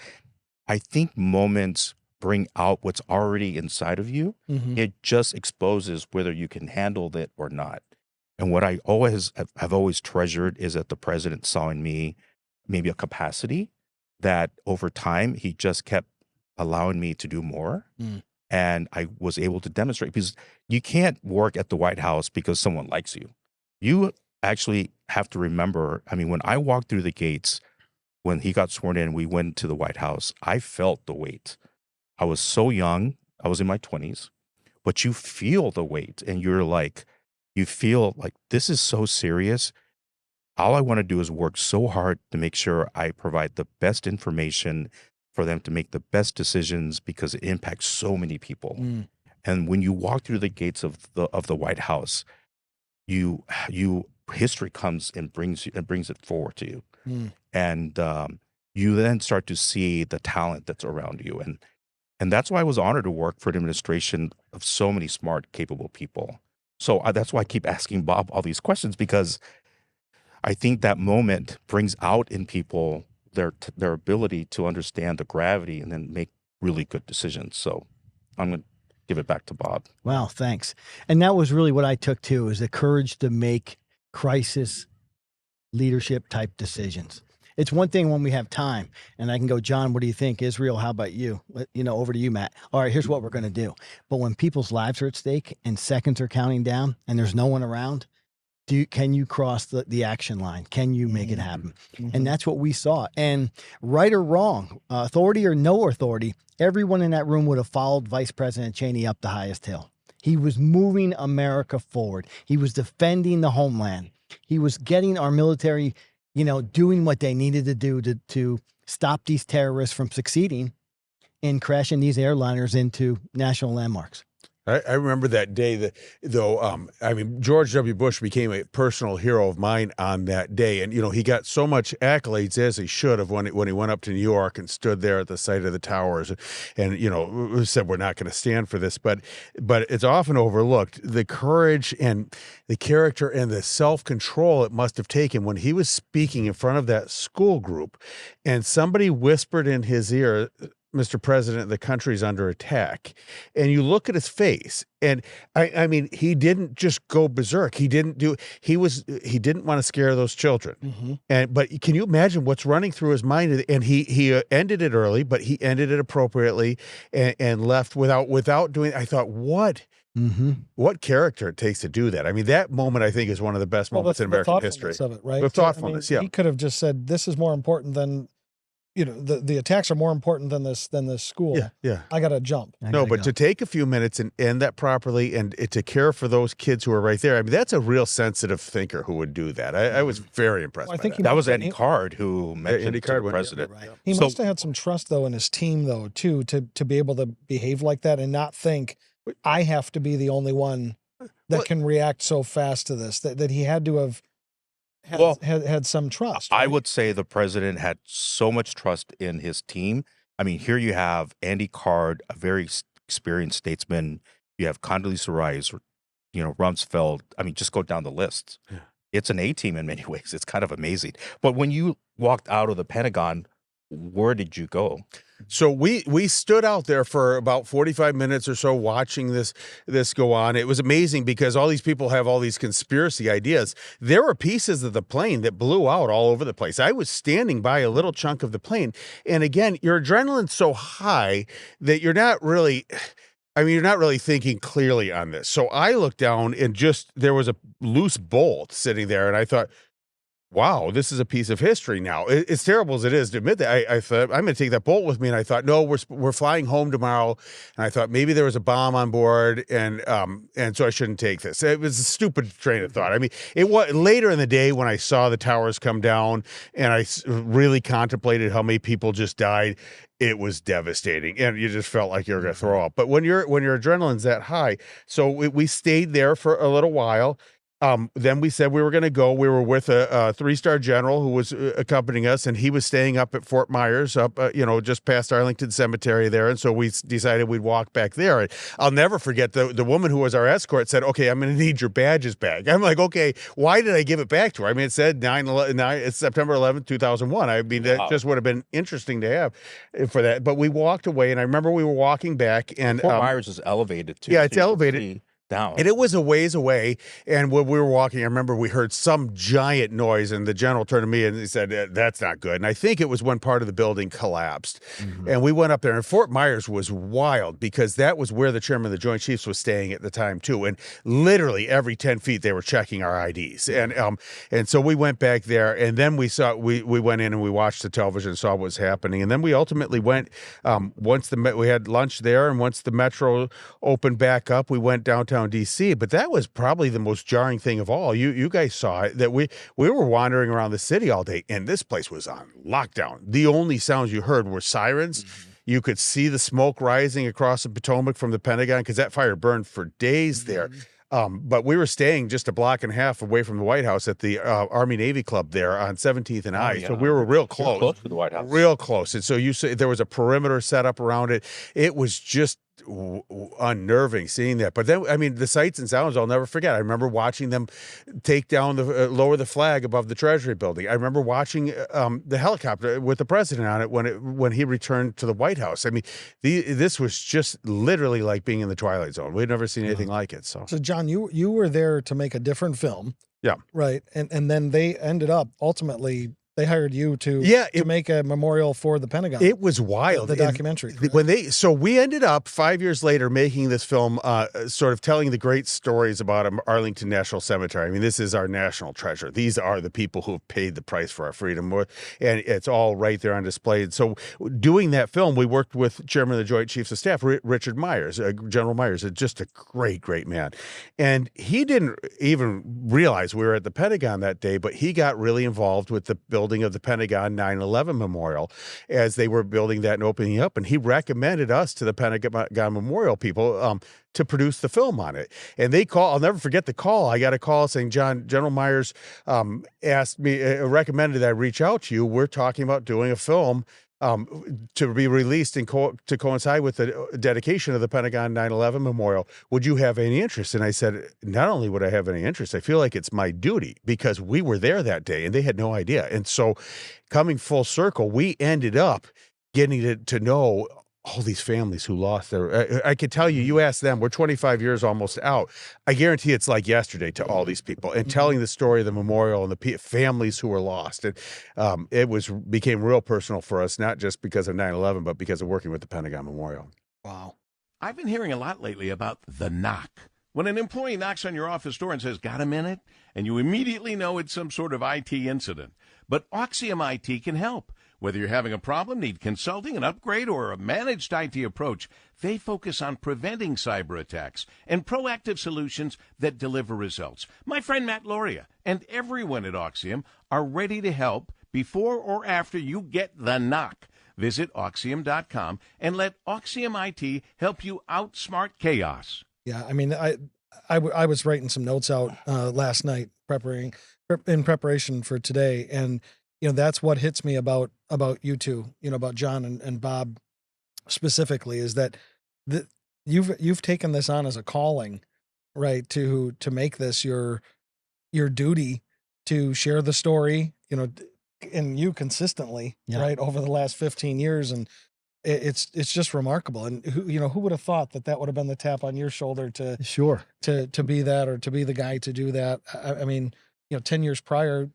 D: I think moments bring out what's already inside of you. It just exposes whether you can handle it or not. And what I've always treasured is that the president saw in me maybe a capacity that over time he just kept allowing me to do more. And I was able to demonstrate, because you can't work at the White House because someone likes you. You actually have to remember, I mean, when I walked through the gates, when he got sworn in, we went to the White House, I felt the weight. I was so young, I was in my 20s, but you feel the weight, and you feel like this is so serious. All I want to do is work so hard to make sure I provide the best information for them to make the best decisions, because it impacts so many people. And when you walk through the gates of the White House, history comes and brings it forward to you. And you then start to see the talent that's around you. And that's why I was honored to work for an administration of so many smart, capable people. So that's why I keep asking Bob all these questions, because I think that moment brings out in people their ability to understand the gravity and then make really good decisions. So I'm going to give it back to Bob.
B: Wow, thanks. And that was really what I took too, is the courage to make crisis leadership type decisions. It's one thing when we have time and I can go, John, what do you think? Israel, how about you? Over to you, Matt. All right, here's what we're going to do. But when people's lives are at stake and seconds are counting down and there's no one around, can you cross the action line? Can you make it happen? And that's what we saw. And right or wrong, authority or no authority, everyone in that room would have followed Vice President Cheney up the highest hill. He was moving America forward. He was defending the homeland. He was getting our military, doing what they needed to do to stop these terrorists from succeeding in crashing these airliners into national landmarks.
C: I remember that day George W. Bush became a personal hero of mine on that day. And, he got so much accolades, as he should have, when he went up to New York and stood there at the site of the towers and said, we're not going to stand for this. But it's often overlooked, the courage and the character and the self-control it must have taken when he was speaking in front of that school group and somebody whispered in his ear, Mr. President, the country's under attack. And you look at his face, and I mean, he didn't just go berserk. He didn't want to scare those children. But can you imagine what's running through his mind? And he ended it early, but he ended it appropriately and left without doing. I thought, what character it takes to do that. I mean, that moment, I think, is one of the best moments in American history.
A: Of it, right?
C: The thoughtfulness,
A: He could have just said, this is more important than, the attacks are more important than this school.
C: Yeah.
A: I got to jump.
C: But to take a few minutes and end that properly and to care for those kids who are right there, I mean, that's a real sensitive thinker who would do that. I was very impressed by that.
D: That was Andy Card who mentioned it to the president.
A: He must have had some trust, though, in his team, though, too, to be able to behave like that and not think, I have to be the only one that can react so fast to this, that he had to have had some trust. Right?
D: I would say the president had so much trust in his team. I mean, here you have Andy Card, a very experienced statesman. You have Condoleezza Rice, Rumsfeld. I mean, just go down the list. Yeah. It's an A-team in many ways. It's kind of amazing. But when you walked out of the Pentagon, where did you go?
C: So we stood out there for about 45 minutes or so watching this go on. It was amazing because all these people have all these conspiracy ideas. There were pieces of the plane that blew out all over the place. I was standing by a little chunk of the plane. And again, your adrenaline's so high that you're not really thinking clearly on this. So I looked down and there was a loose bolt sitting there, and I thought, wow, this is a piece of history now. As terrible as it is to admit that, I thought, I'm going to take that bolt with me. And I thought, no, we're flying home tomorrow. And I thought maybe there was a bomb on board, and so I shouldn't take this. It was a stupid train of thought. I mean, it was later in the day when I saw the towers come down and I really contemplated how many people just died. It was devastating, and you just felt like you were going to throw up. But when your adrenaline's that high, so we stayed there for a little while. Then we said we were going to go. We were with a three-star general who was accompanying us, and he was staying up at Fort Myers, just past Arlington Cemetery there. And so we decided we'd walk back there. And I'll never forget the woman who was our escort said, "Okay, I'm going to need your badges back." I'm like, "Okay, why did I give it back to her?" I mean, it said it's September 11th, 2001. I mean, that just would have been interesting to have for that. But we walked away, and I remember we were walking back, and
D: Fort Myers is elevated too.
C: Yeah, it's elevated.
D: Down.
C: And it was a ways away. And when we were walking, I remember we heard some giant noise, and the general turned to me and he said, "That's not good." And I think it was when part of the building collapsed. And we went up there, and Fort Myers was wild because that was where the chairman of the Joint Chiefs was staying at the time too. And literally every 10 feet they were checking our IDs. And so we went back there, and then we went in and we watched the television and saw what was happening. And then we ultimately went, we had lunch there, and once the metro opened back up, we went downtown DC. But that was probably the most jarring thing of all. You guys saw it, that we were wandering around the city all day, and this place was on lockdown. The only sounds you heard were sirens. You could see the smoke rising across the Potomac from the Pentagon because that fire burned for days there. But we were staying just a block and a half away from the White House at the Army Navy Club there on 17th and I. So we were real close.
D: Close to the White House.
C: Real close. And so there was a perimeter set up around it. It was just unnerving seeing that. But then, I mean, the sights and sounds I'll never forget. I remember watching them take down lower the flag above the Treasury building. I remember watching the helicopter with the president on it when he returned to the White House. I mean, this was just literally like being in the Twilight Zone. We'd never seen anything like it. So
A: John, you were there to make a different film.
C: Yeah. Right.
A: And then they ended up ultimately, they hired you to make a memorial for the Pentagon.
C: It was wild.
A: The documentary.
C: So we ended up 5 years later making this film, sort of telling the great stories about Arlington National Cemetery. I mean, this is our national treasure. These are the people who have paid the price for our freedom, and it's all right there on display. And so doing that film, we worked with Chairman of the Joint Chiefs of Staff, Richard Myers, General Myers, just a great, great man. And he didn't even realize we were at the Pentagon that day, but he got really involved with the building of the Pentagon 9/11 Memorial as they were building that and opening up. And he recommended us to the Pentagon Memorial people to produce the film on it. And I'll never forget the call. I got a call saying, "John, General Myers asked me, recommended that I reach out to you. We're talking about doing a film to be released and to coincide with the dedication of the Pentagon 9/11 Memorial. Would you have any interest?" And I said, not only would I have any interest, I feel like it's my duty because we were there that day and they had no idea. And so coming full circle, we ended up getting to know all these families who lost their, I could tell you ask them, we're 25 years almost out. I guarantee it's like yesterday to all these people, and telling the story of the memorial and the families who were lost. And it became real personal for us, not just because of 9/11, but because of working with the Pentagon Memorial.
A: Wow.
E: I've been hearing a lot lately about the knock. When an employee knocks on your office door and says, "Got a minute?" and you immediately know it's some sort of IT incident. But Oxium IT can help. Whether you're having a problem, need consulting, an upgrade, or a managed IT approach, they focus on preventing cyber attacks and proactive solutions that deliver results. My friend Matt Loria and everyone at Oxium are ready to help before or after you get the knock. Visit Oxium.com and let Oxium IT help you outsmart chaos.
A: Yeah, I mean, I was writing some notes out last night in preparation for today, and that's what hits me about you two, about John and Bob specifically, is that you've taken this on as a calling, right? To make this your duty to share the story, and you consistently, right, over the last 15 years, and it's just remarkable. And who would have thought that would have been the tap on your shoulder to be that, or to be the guy to do that? I mean, 10 years prior,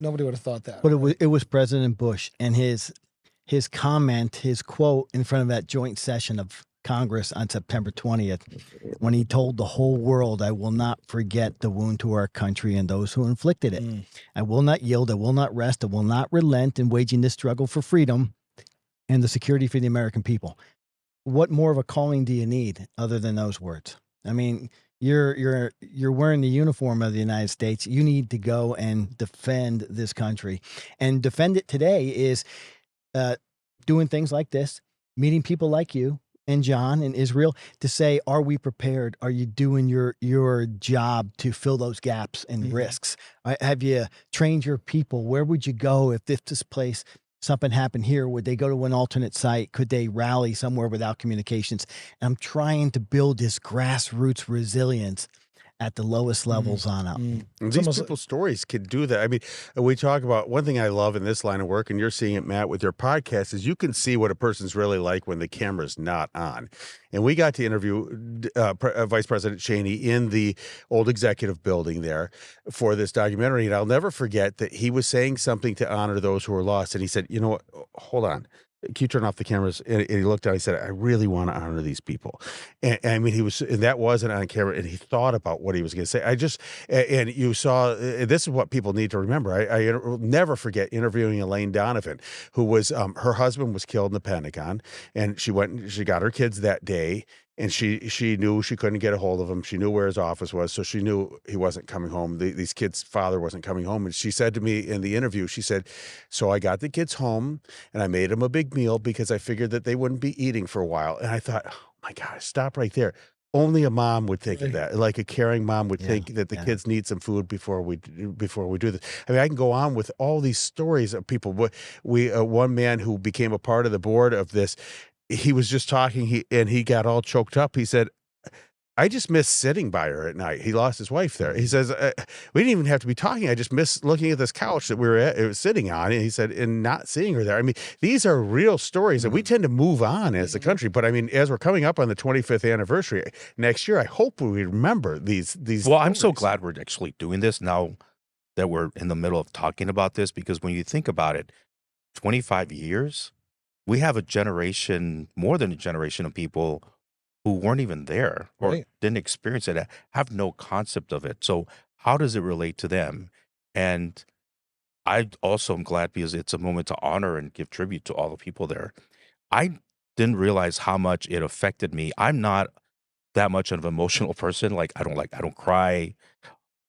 A: nobody would have thought that.
B: But it was President Bush and his comment, his quote in front of that joint session of Congress on September 20th, when he told the whole world, "I will not forget the wound to our country and those who inflicted it. I will not yield. I will not rest. I will not relent in waging this struggle for freedom and the security for the American people." What more of a calling do you need other than those words? I mean, you're wearing the uniform of the United States. You need to go and defend this country, and defend it today is doing things like this, meeting people like you and John and Israel to say, are we prepared? Are you doing your job to fill those gaps and risks? Have you trained your people? Where would you go if this place, something happened here? Would they go to an alternate site? Could they rally somewhere without communications? And I'm trying to build this grassroots resilience at the lowest levels on up.
C: These people's stories could do that. I mean, we talk about, one thing I love in this line of work, and you're seeing it, Matt, with your podcast, is you can see what a person's really like when the camera's not on. And we got to interview Vice President Cheney in the old executive building there for this documentary. And I'll never forget that he was saying something to honor those who were lost. And he said, what, hold on. Can you turn off the cameras? And he looked down, he said, "I really want to honor these people." And I mean, and that wasn't on camera, and he thought about what he was going to say. And you saw, this is what people need to remember. I will never forget interviewing Elaine Donovan, who was, her husband was killed in the Pentagon, and she got her kids that day. And she knew she couldn't get a hold of him. She knew where his office was, so she knew he wasn't coming home. These kids' father wasn't coming home. And she said to me in the interview, she said, "So I got the kids home, and I made them a big meal because I figured that they wouldn't be eating for a while." And I thought, oh my gosh, stop right there. Only a mom would think of that. Like a caring mom would think that the kids need some food before we do this. I mean, I can go on with all these stories of people. One man who became a part of the board of this, he was just talking, he got all choked up. He said, "I just miss sitting by her at night." He lost his wife there. He says, "We didn't even have to be talking. I just miss looking at this couch that we were sitting on." And he said, and not seeing her there. I mean, these are real stories, and we tend to move on as a country. But I mean, as we're coming up on the 25th anniversary next year, I hope we remember these. Well,
D: stories. I'm so glad we're actually doing this now that we're in the middle of talking about this, because when you think about it, 25 years, we have a generation, more than a generation of people who weren't even there or didn't experience it, have no concept of it. So how does it relate to them? And I also am glad because it's a moment to honor and give tribute to all the people there. I didn't realize how much it affected me. I'm not that much of an emotional person. I don't cry.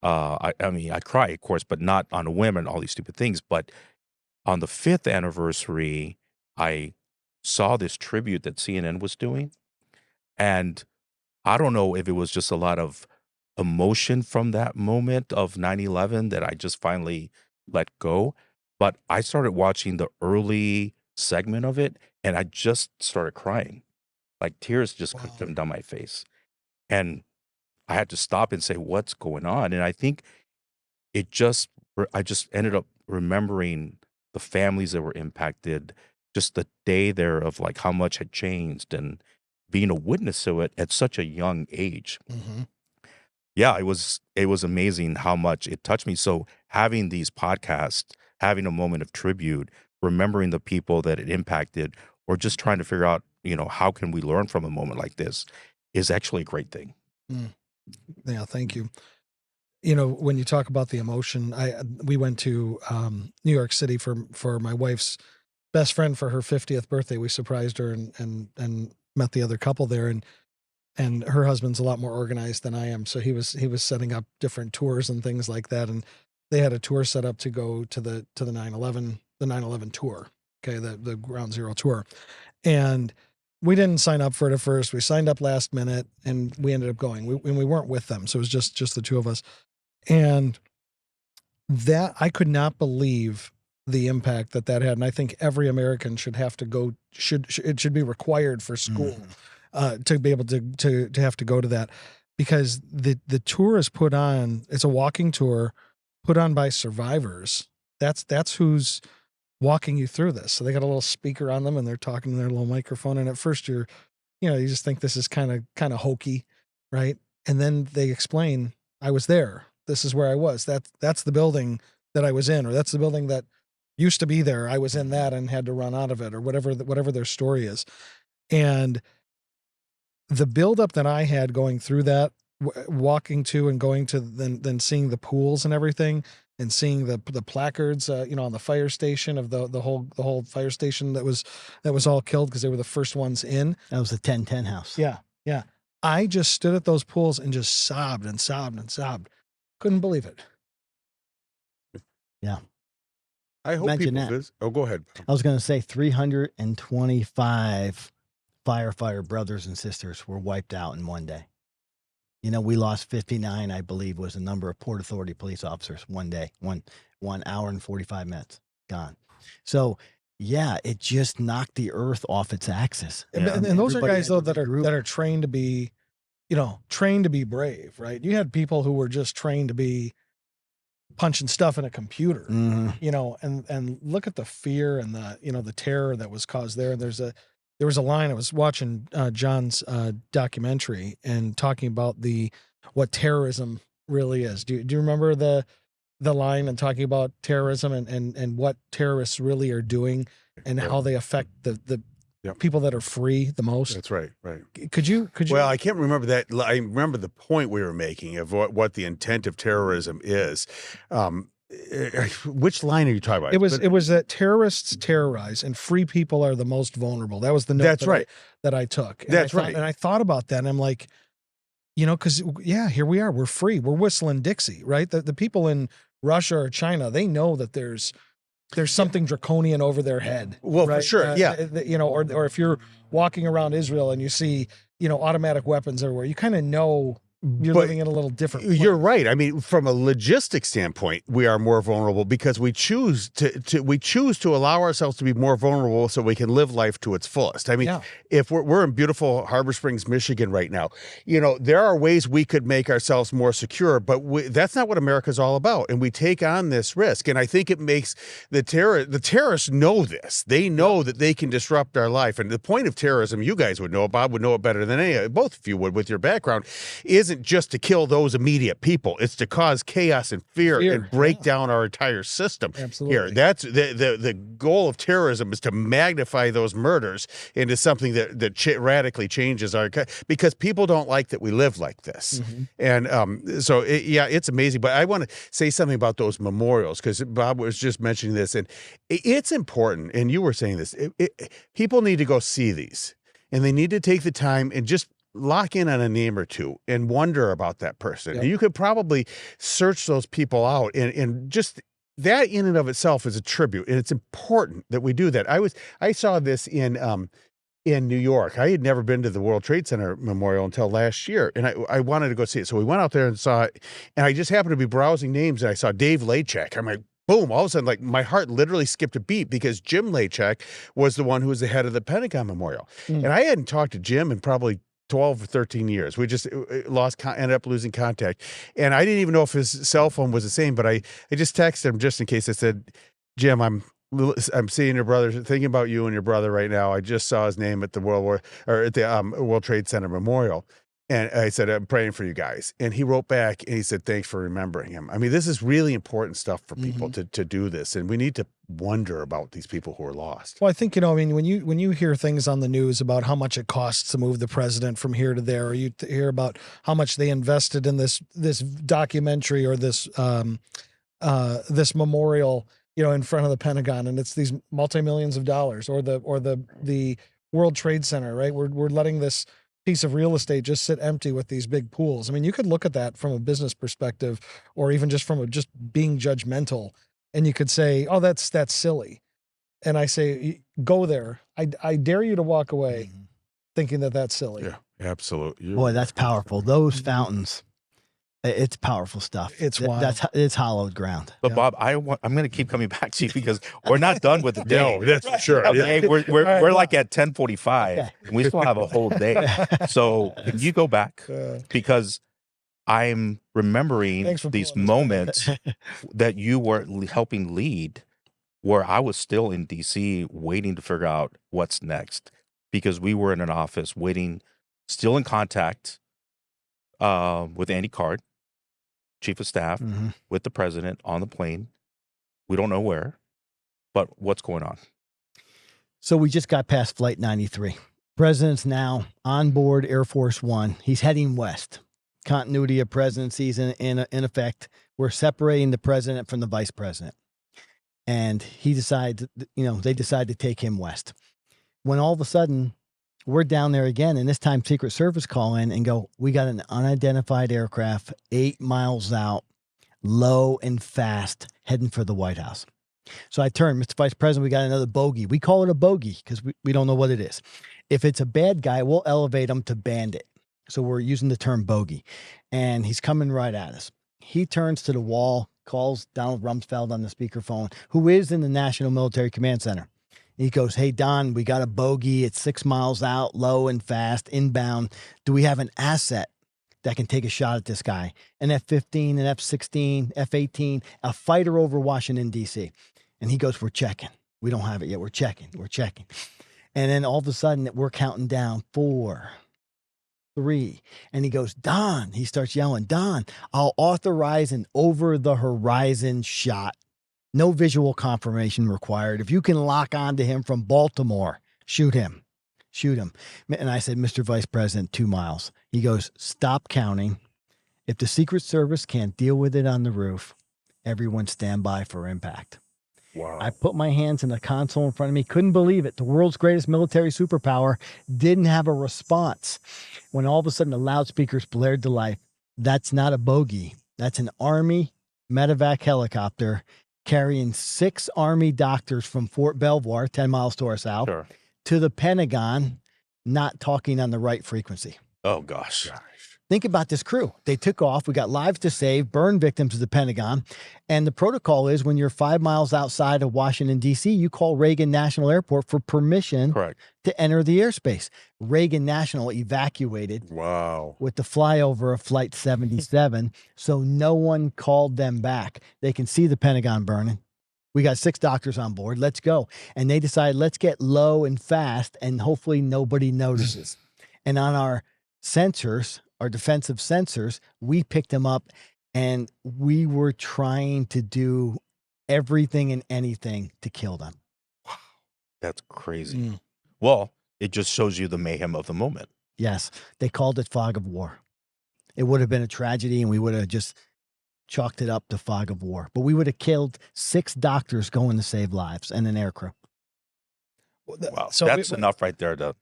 D: I mean, I cry, of course, but not on a whim and all these stupid things. But on the 5th anniversary, I saw this tribute that CNN was doing. And I don't know if it was just a lot of emotion from that moment of 9/11 that I just finally let go. But I started watching the early segment of it, and I just started crying. Like tears just coming down my face. And I had to stop and say, what's going on? And I think I just ended up remembering the families that were impacted, just the day there of like how much had changed and being a witness to it at such a young age.
A: Mm-hmm.
D: Yeah, it was amazing how much it touched me. So having these podcasts, having a moment of tribute, remembering the people that it impacted, or just trying to figure out, how can we learn from a moment like this is actually a great thing.
A: Yeah, thank you. When you talk about the emotion, we went to New York City for my wife's best friend for her 50th birthday. We surprised her and met the other couple there, and her husband's a lot more organized than I am, so he was setting up different tours and things like that, and they had a tour set up to go to the 9/11 tour, okay, the Ground Zero tour, and we didn't sign up for it at first. We signed up last minute, and we ended up going. We weren't with them, so it was just the two of us. And that I could not believe the impact that had. And I think every American should have to go, it should be required for school to be able to have to go to that, because the tour is put on, it's a walking tour put on by survivors. That's who's walking you through this. So they got a little speaker on them and they're talking to their little microphone. And at first you just think this is kind of hokey, right? And then they explain, I was there. This is where I was. That's the building that I was in, or that's the building that used to be there. I was in that and had to run out of it, or whatever their story is. And the buildup that I had going through that, walking to and going to then seeing the pools and everything, and seeing the placards, on the fire station of the whole fire station that was all killed because they were the first ones in.
B: That was the 1010 house.
A: Yeah. Yeah. I just stood at those pools and just sobbed and sobbed and sobbed. Couldn't believe it.
B: Yeah.
C: I hope
B: Imagine
C: people
B: that.
C: Oh, go ahead.
B: I was going to say 325 firefighter brothers and sisters were wiped out in one day. We lost 59, I believe, was the number of Port Authority police officers one day, 1 hour and 45 minutes gone. So, yeah, it just knocked the earth off its axis.
A: And those are guys though that are trained to be, brave, right? You had people who were just trained to be punching stuff in a computer, and look at the fear and the terror that was caused there. And there was a line, I was watching John's documentary and talking about what terrorism really is. Do you remember the line and talking about terrorism and what terrorists really are doing and how they affect the people that are free the most?
C: That's right. Right.
A: Could you?
C: Well, I can't remember that. I remember the point we were making of what the intent of terrorism is. Which line are you talking about?
A: It was that terrorists terrorize and free people are the most vulnerable. That was the note
C: That's right.
A: that I took. And
C: That's right.
A: And I thought about that and I'm like, because here we are, we're free, we're whistling Dixie, right? The people in Russia or China, they know that there's something draconian over their head.
C: Well,
A: right?
C: for sure, yeah.
A: Or if you're walking around Israel and you see, automatic weapons everywhere, you kind of know you're living in a little different place.
C: You're right. I mean, from a logistic standpoint, we are more vulnerable because we choose to allow ourselves to be more vulnerable so we can live life to its fullest. I mean, if we're in beautiful Harbor Springs, Michigan right now, there are ways we could make ourselves more secure, but that's not what America's all about. And we take on this risk. And I think it makes the terrorists know this. They know that they can disrupt our life. And the point of terrorism, you guys would know, Bob would know it better than both of you would with your background, isn't just to kill those immediate people. It's to cause chaos and fear and break down our entire system.
A: Absolutely.
C: Here, that's the goal of terrorism, is to magnify those murders into something that radically changes because people don't like that we live like this. And so it's amazing. But I want to say something about those memorials, because Bob was just mentioning this, and it's important. And you were saying this. People need to go see these, and they need to take the time and just lock in on a name or two and wonder about that person. And you could probably search those people out, and just that in and of itself is a tribute. And it's important that we do that. I saw this in New York. I had never been to the World Trade Center Memorial until last year, and I wanted to go see it. So we went out there and saw it, and I just happened to be browsing names, and I saw Dave Lachek. I'm like, boom, all of a sudden, like, my heart literally skipped a beat, because Jim Lachek was the one who was the head of the Pentagon Memorial. And I hadn't talked to Jim in probably 12 or 13 years. We just ended up losing contact. And I didn't even know if his cell phone was the same, but I just texted him just in case. I said, Jim, I'm I'm seeing your brother, thinking about you and your brother right now. I just saw his name at the World Trade Center Memorial. And I said, I'm praying for you guys. And he wrote back and he said, thanks for remembering him. I mean, this is really important stuff for people to do this. And we need to wonder about these people who are lost.
A: Well, I think, I mean, when you hear things on the news about how much it costs to move the president from here to there, or you hear about how much they invested in this documentary or this memorial, in front of the Pentagon, and it's these multi-millions of dollars, or the World Trade Center, right? We're letting this piece of real estate just sit empty with these big pools. I mean, you could look at that from a business perspective, or even just from just being judgmental, and you could say, "Oh, that's silly." And I say, "Go there." I dare you to walk away thinking that that's silly.
C: Yeah, absolutely.
B: Boy, that's powerful. Those fountains. It's powerful stuff.
A: It's wild.
B: It's hollowed ground.
D: But Bob, I'm going to keep coming back to you because we're not done with the day.
C: No, that's for sure.
D: Okay,
C: Yeah.
D: we're like at 10:45, and we still have a whole day. So can you go back, because I'm remembering these moments that you were helping lead, where I was still in DC waiting to figure out what's next, because we were in an office waiting, still in contact with Andy Card, Chief of Staff, with the president on the plane. We don't know where, but what's going on?
B: So we just got past Flight 93. President's now on board Air Force One. He's heading west. Continuity of presidencies in effect. We're separating the president from the vice president. And he decides, they decide to take him west. When all of a sudden, we're down there again, and this time Secret Service call in and go, we got an unidentified aircraft 8 miles out, low and fast, heading for the White House. So I turned, Mr. Vice President, we got another bogey. We call it a bogey because we don't know what it is. If it's a bad guy, we'll elevate him to bandit. So we're using the term bogey. And he's coming right at us. He turns to the wall, calls Donald Rumsfeld on the speakerphone, who is in the National Military Command Center. He goes, hey, Don, we got a bogey. It's 6 miles out, low and fast, inbound. Do we have an asset that can take a shot at this guy? An F-15, an F-16, F-18, a fighter over Washington, D.C. And he goes, we're checking. We don't have it yet. We're checking. And then all of a sudden, we're counting down 4, 3. And he goes, Don, he starts yelling, Don, I'll authorize an over-the-horizon shot. No visual confirmation required. If you can lock onto him from Baltimore, shoot him. And I said, Mr. Vice President, 2 miles. He goes, stop counting. If the Secret Service can't deal with it on the roof, everyone stand by for impact.
C: Wow.
B: I put my hands in the console in front of me. Couldn't believe it. The world's greatest military superpower didn't have a response. When all of a sudden the loudspeakers blared to life, that's not a bogey. That's an Army medevac helicopter carrying 6 Army doctors from Fort Belvoir, 10 miles to our south, to the Pentagon, not talking on the right frequency.
D: Oh, gosh.
B: Think about this crew. They took off. We got lives to save, burn victims to the Pentagon. And the protocol is when you're 5 miles outside of Washington, D.C., you call Reagan National Airport for permission to enter the airspace. Reagan National evacuated with the flyover of Flight 77, so no one called them back. They can see the Pentagon burning. We got 6 doctors on board. Let's go. And they decided, let's get low and fast, and hopefully nobody notices. And on our sensors, our defensive sensors, we picked them up, and we were trying to do everything and anything to kill them.
D: Wow. That's crazy. Well, it just shows you the mayhem of the moment.
B: Yes. They called it fog of war. It would have been a tragedy, and we would have just chalked it up to fog of war. But we would have killed 6 doctors going to save lives and an aircrew.
D: Wow. So that's enough right there to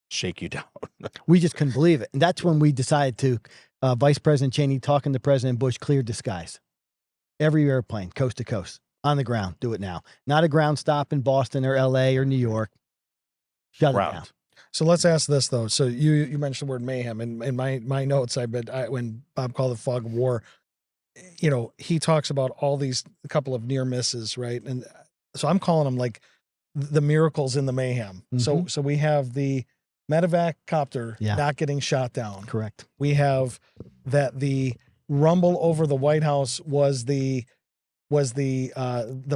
D: shake you down.
B: We just couldn't believe it. And that's when we decided to, Vice President Cheney talking to President Bush, cleared the skies. Every airplane, coast to coast, on the ground, do it now. Not a ground stop in Boston or LA or New York. Shut it down.
A: So let's ask this, though. So you mentioned the word mayhem. In my notes, when Bob called it fog of war, he talks about all these, a couple of near misses, right? And so I'm calling them like the miracles in the mayhem. So we have the medevac copter not getting shot down.
B: Correct.
A: We have that the rumble over the White House was the was the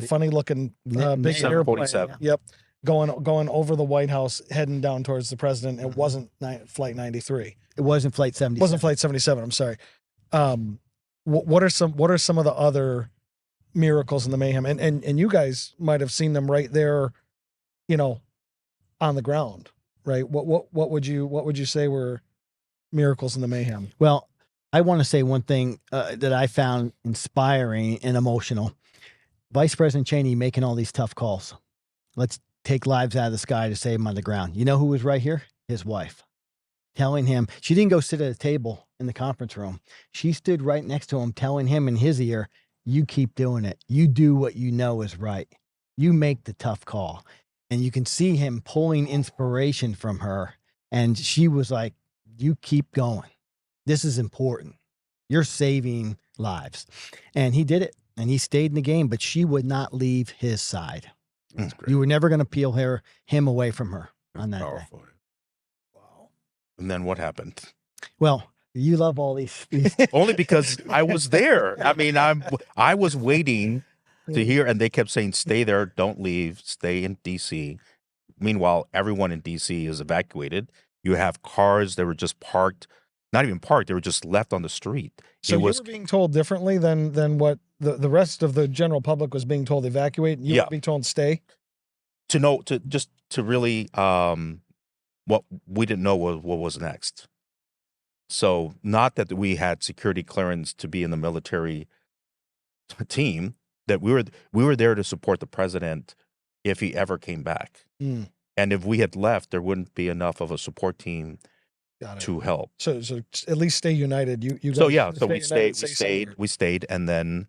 A: funny looking big airplane.
D: 747.
A: Yep, going over the White House, heading down towards the president. It wasn't Flight 93.
B: It wasn't Flight 77.
A: It wasn't Flight 77. I'm sorry. What are some of the other miracles in the mayhem? And you guys might have seen them right there, on the ground, right? What would you say were miracles in the mayhem?
B: Well, I want to say one thing that I found inspiring and emotional. Vice President Cheney making all these tough calls. Let's take lives out of the sky to save them on the ground. You know who was right here? His wife. Telling him, she didn't go sit at a table in the conference room. She stood right next to him, telling him in his ear, you keep doing it. You do what you know is right. You make the tough call. And you can see him pulling inspiration from her. And she was like, you keep going. This is important. You're saving lives. And he did it. And he stayed in the game, but she would not leave his side.
C: That's great.
B: You were never going to peel him away from her on that
C: Powerful.
B: day.
C: Wow.
D: And then what happened?
B: Well, you love all these
D: Only because I was there. I mean, I was waiting to hear, and they kept saying, stay there, don't leave, stay in D.C. Meanwhile, everyone in D.C. is evacuated. You have cars that were just parked, not even parked, they were just left on the street.
A: So you were being told differently than what the rest of the general public was being told evacuate, and you were being told stay?
D: To really, what we didn't know what was next. So not that we had security clearance to be in the military team, that we were there to support the president if he ever came back.
A: Mm.
D: And if we had left, there wouldn't be enough of a support team to help.
A: So at least stay united. You
D: So
A: guys
D: so we
A: stay
D: stayed, and then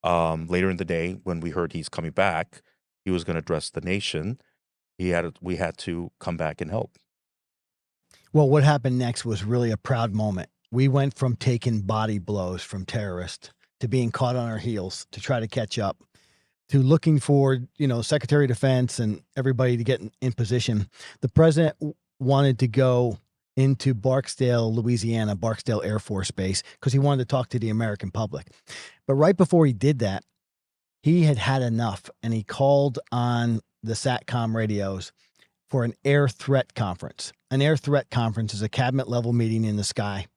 D: later in the day when we heard he's coming back, he was going to address the nation. We had to come back and help.
B: Well, what happened next was really a proud moment. We went from taking body blows from terrorists to being caught on our heels to try to catch up, to looking for, Secretary of Defense and everybody to get in position. The president wanted to go into Barksdale, Louisiana, Barksdale Air Force Base, because he wanted to talk to the American public. But right before he did that, he had enough, and he called on the SATCOM radios for an air threat conference. An air threat conference is a cabinet level meeting in the sky.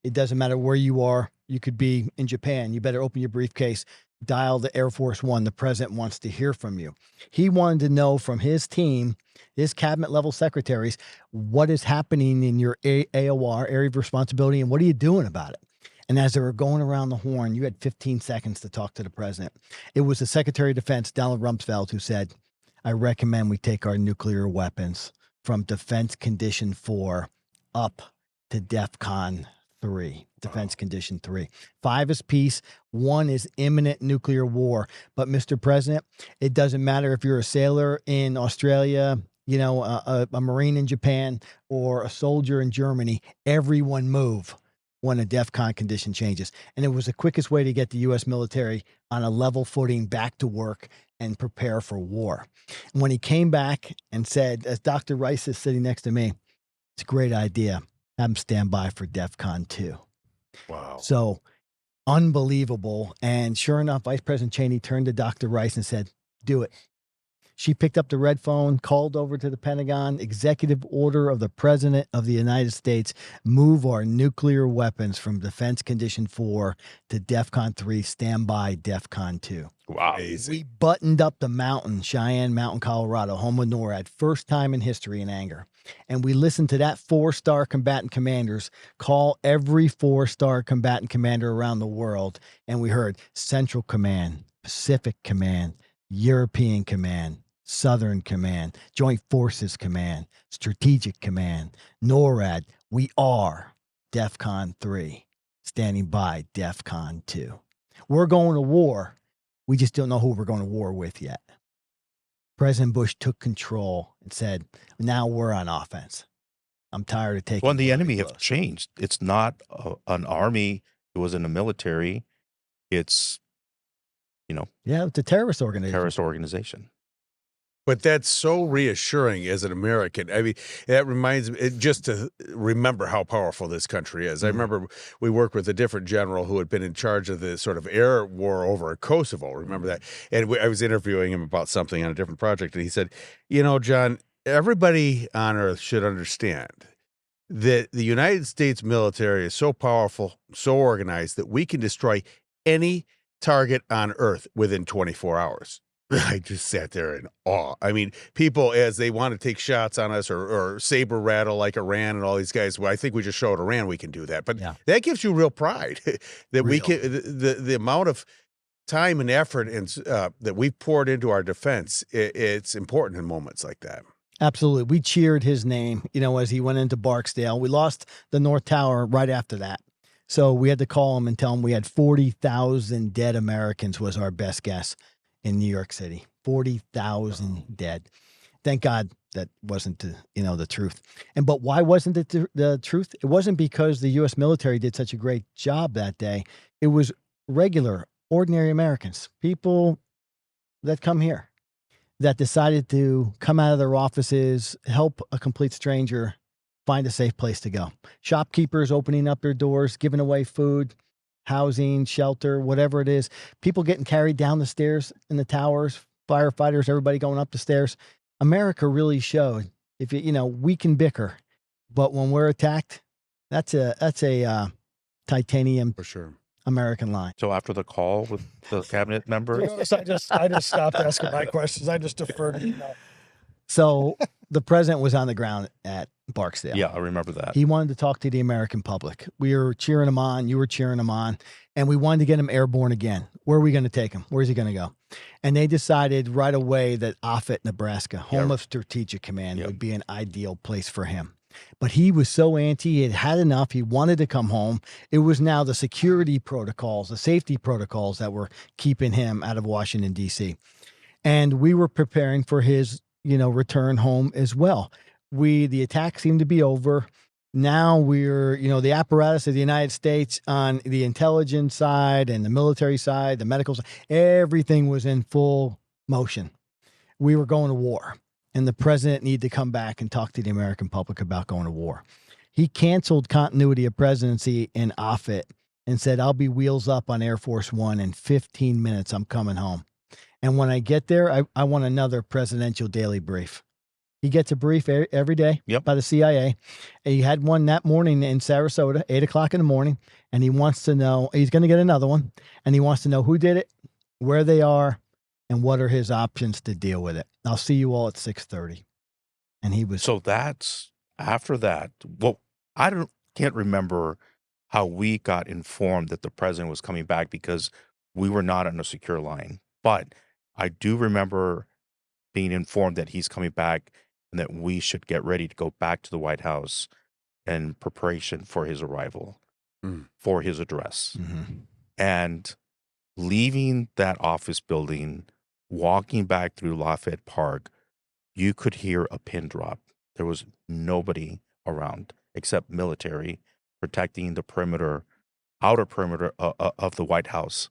B: It doesn't matter where you are. You could be in Japan. You better open your briefcase, dial the Air Force One. The president wants to hear from you. He wanted to know from his team, his cabinet level secretaries, what is happening in your AOR, area of responsibility, and what are you doing about it? And as they were going around the horn, you had 15 seconds to talk to the president. It was the Secretary of Defense, Donald Rumsfeld, who said, I recommend we take our nuclear weapons from Defense Condition 4 up to DEFCON 3, Defense Condition 3. 5 is peace. 1 is imminent nuclear war. But, Mr. President, it doesn't matter if you're a sailor in Australia, a Marine in Japan, or a soldier in Germany. Everyone move when a DEFCON condition changes. And it was the quickest way to get the U.S. military on a level footing back to work and prepare for war. And when he came back and said, as Dr. Rice is sitting next to me, it's a great idea. Have him stand by for DEFCON 2.
C: Wow.
B: So unbelievable. And sure enough, Vice President Cheney turned to Dr. Rice and said, do it. She picked up the red phone, called over to the Pentagon, executive order of the President of the United States, move our nuclear weapons from Defense Condition 4 to DEFCON 3, standby DEFCON 2.
D: Wow.
C: Amazing.
B: We buttoned up the mountain, Cheyenne Mountain, Colorado, home of NORAD, first time in history in anger. And we listened to that 4-star combatant commanders call every 4-star combatant commander around the world. And we heard Central Command, Pacific Command, European Command, Southern Command, Joint Forces Command, Strategic Command, NORAD. We are DEFCON 3, standing by DEFCON 2. We're going to war. We just don't know who we're going to war with yet. President Bush took control and said, now we're on offense. I'm tired of taking.
D: Well, the enemy
B: blows.
D: have changed. It's not an army. It was in the military. It's,
B: Yeah, it's a terrorist organization.
D: terrorist organization.
C: But that's so reassuring as an American. I mean, that reminds me just to remember how powerful this country is. I remember we worked with a different general who had been in charge of the sort of air war over Kosovo. Remember that? And I was interviewing him about something on a different project, and he said, John, everybody on Earth should understand that the United States military is so powerful, so organized that we can destroy any target on Earth within 24 hours. I just sat there in awe. I mean, people, as they want to take shots on us or saber rattle like Iran and all these guys, well, I think we just showed Iran we can do that. But that gives you real pride that we can, the amount of time and effort and that we've poured into our defense, it's important in moments like that.
B: Absolutely. We cheered his name, as he went into Barksdale. We lost the North Tower right after that. So we had to call him and tell him we had 40,000 dead Americans was our best guess in New York City. 40,000 dead. Thank God that wasn't the truth. But why wasn't it the truth? It wasn't because the U.S. military did such a great job that day. It was regular, ordinary Americans, people that come here, that decided to come out of their offices, help a complete stranger find a safe place to go. Shopkeepers opening up their doors, giving away food, housing, shelter, whatever it is. People getting carried down the stairs in the towers, firefighters, everybody going up the stairs. America really showed if we can bicker, but when we're attacked, that's a titanium
C: For sure.
B: American line.
D: So after the call with the cabinet member,
A: Notice I just stopped asking my questions. I just deferred.
B: So the president was on the ground at Barksdale.
D: yeah, I remember that.
B: He wanted to talk to the American public. We were cheering him on. You were cheering him on. And we wanted to get him airborne again. Where are we going to take him? Where's he going to go? And they decided right away that Offutt, Nebraska, home of Strategic Command, would be an ideal place for him. But he was so anti, he had enough. He wanted to come home. It was now the security protocols, the safety protocols that were keeping him out of Washington, D.C. And we were preparing for his, return home as well. The attack seemed to be over. Now we're, the apparatus of the United States on the intelligence side and the military side, the medical side, everything was in full motion. We were going to war. And the president needed to come back and talk to the American public about going to war. He canceled continuity of presidency in Offutt and said, I'll be wheels up on Air Force One in 15 minutes. I'm coming home. And when I get there, I want another presidential daily brief. He gets a brief every day by the CIA. And he had one that morning in Sarasota, 8 o'clock in the morning. And he wants to know, he's going to get another one. And he wants to know who did it, where they are, and what are his options to deal with it. I'll see you all at 6:30. And he was.
D: So that's after that. Well, can't remember how we got informed that the president was coming back because we were not on a secure line. But I do remember being informed that he's coming back and that we should get ready to go back to the White House in preparation for his arrival, for his address.
B: Mm-hmm.
D: And leaving that office building, walking back through Lafayette Park, you could hear a pin drop. There was nobody around except military protecting the outer perimeter of the White House.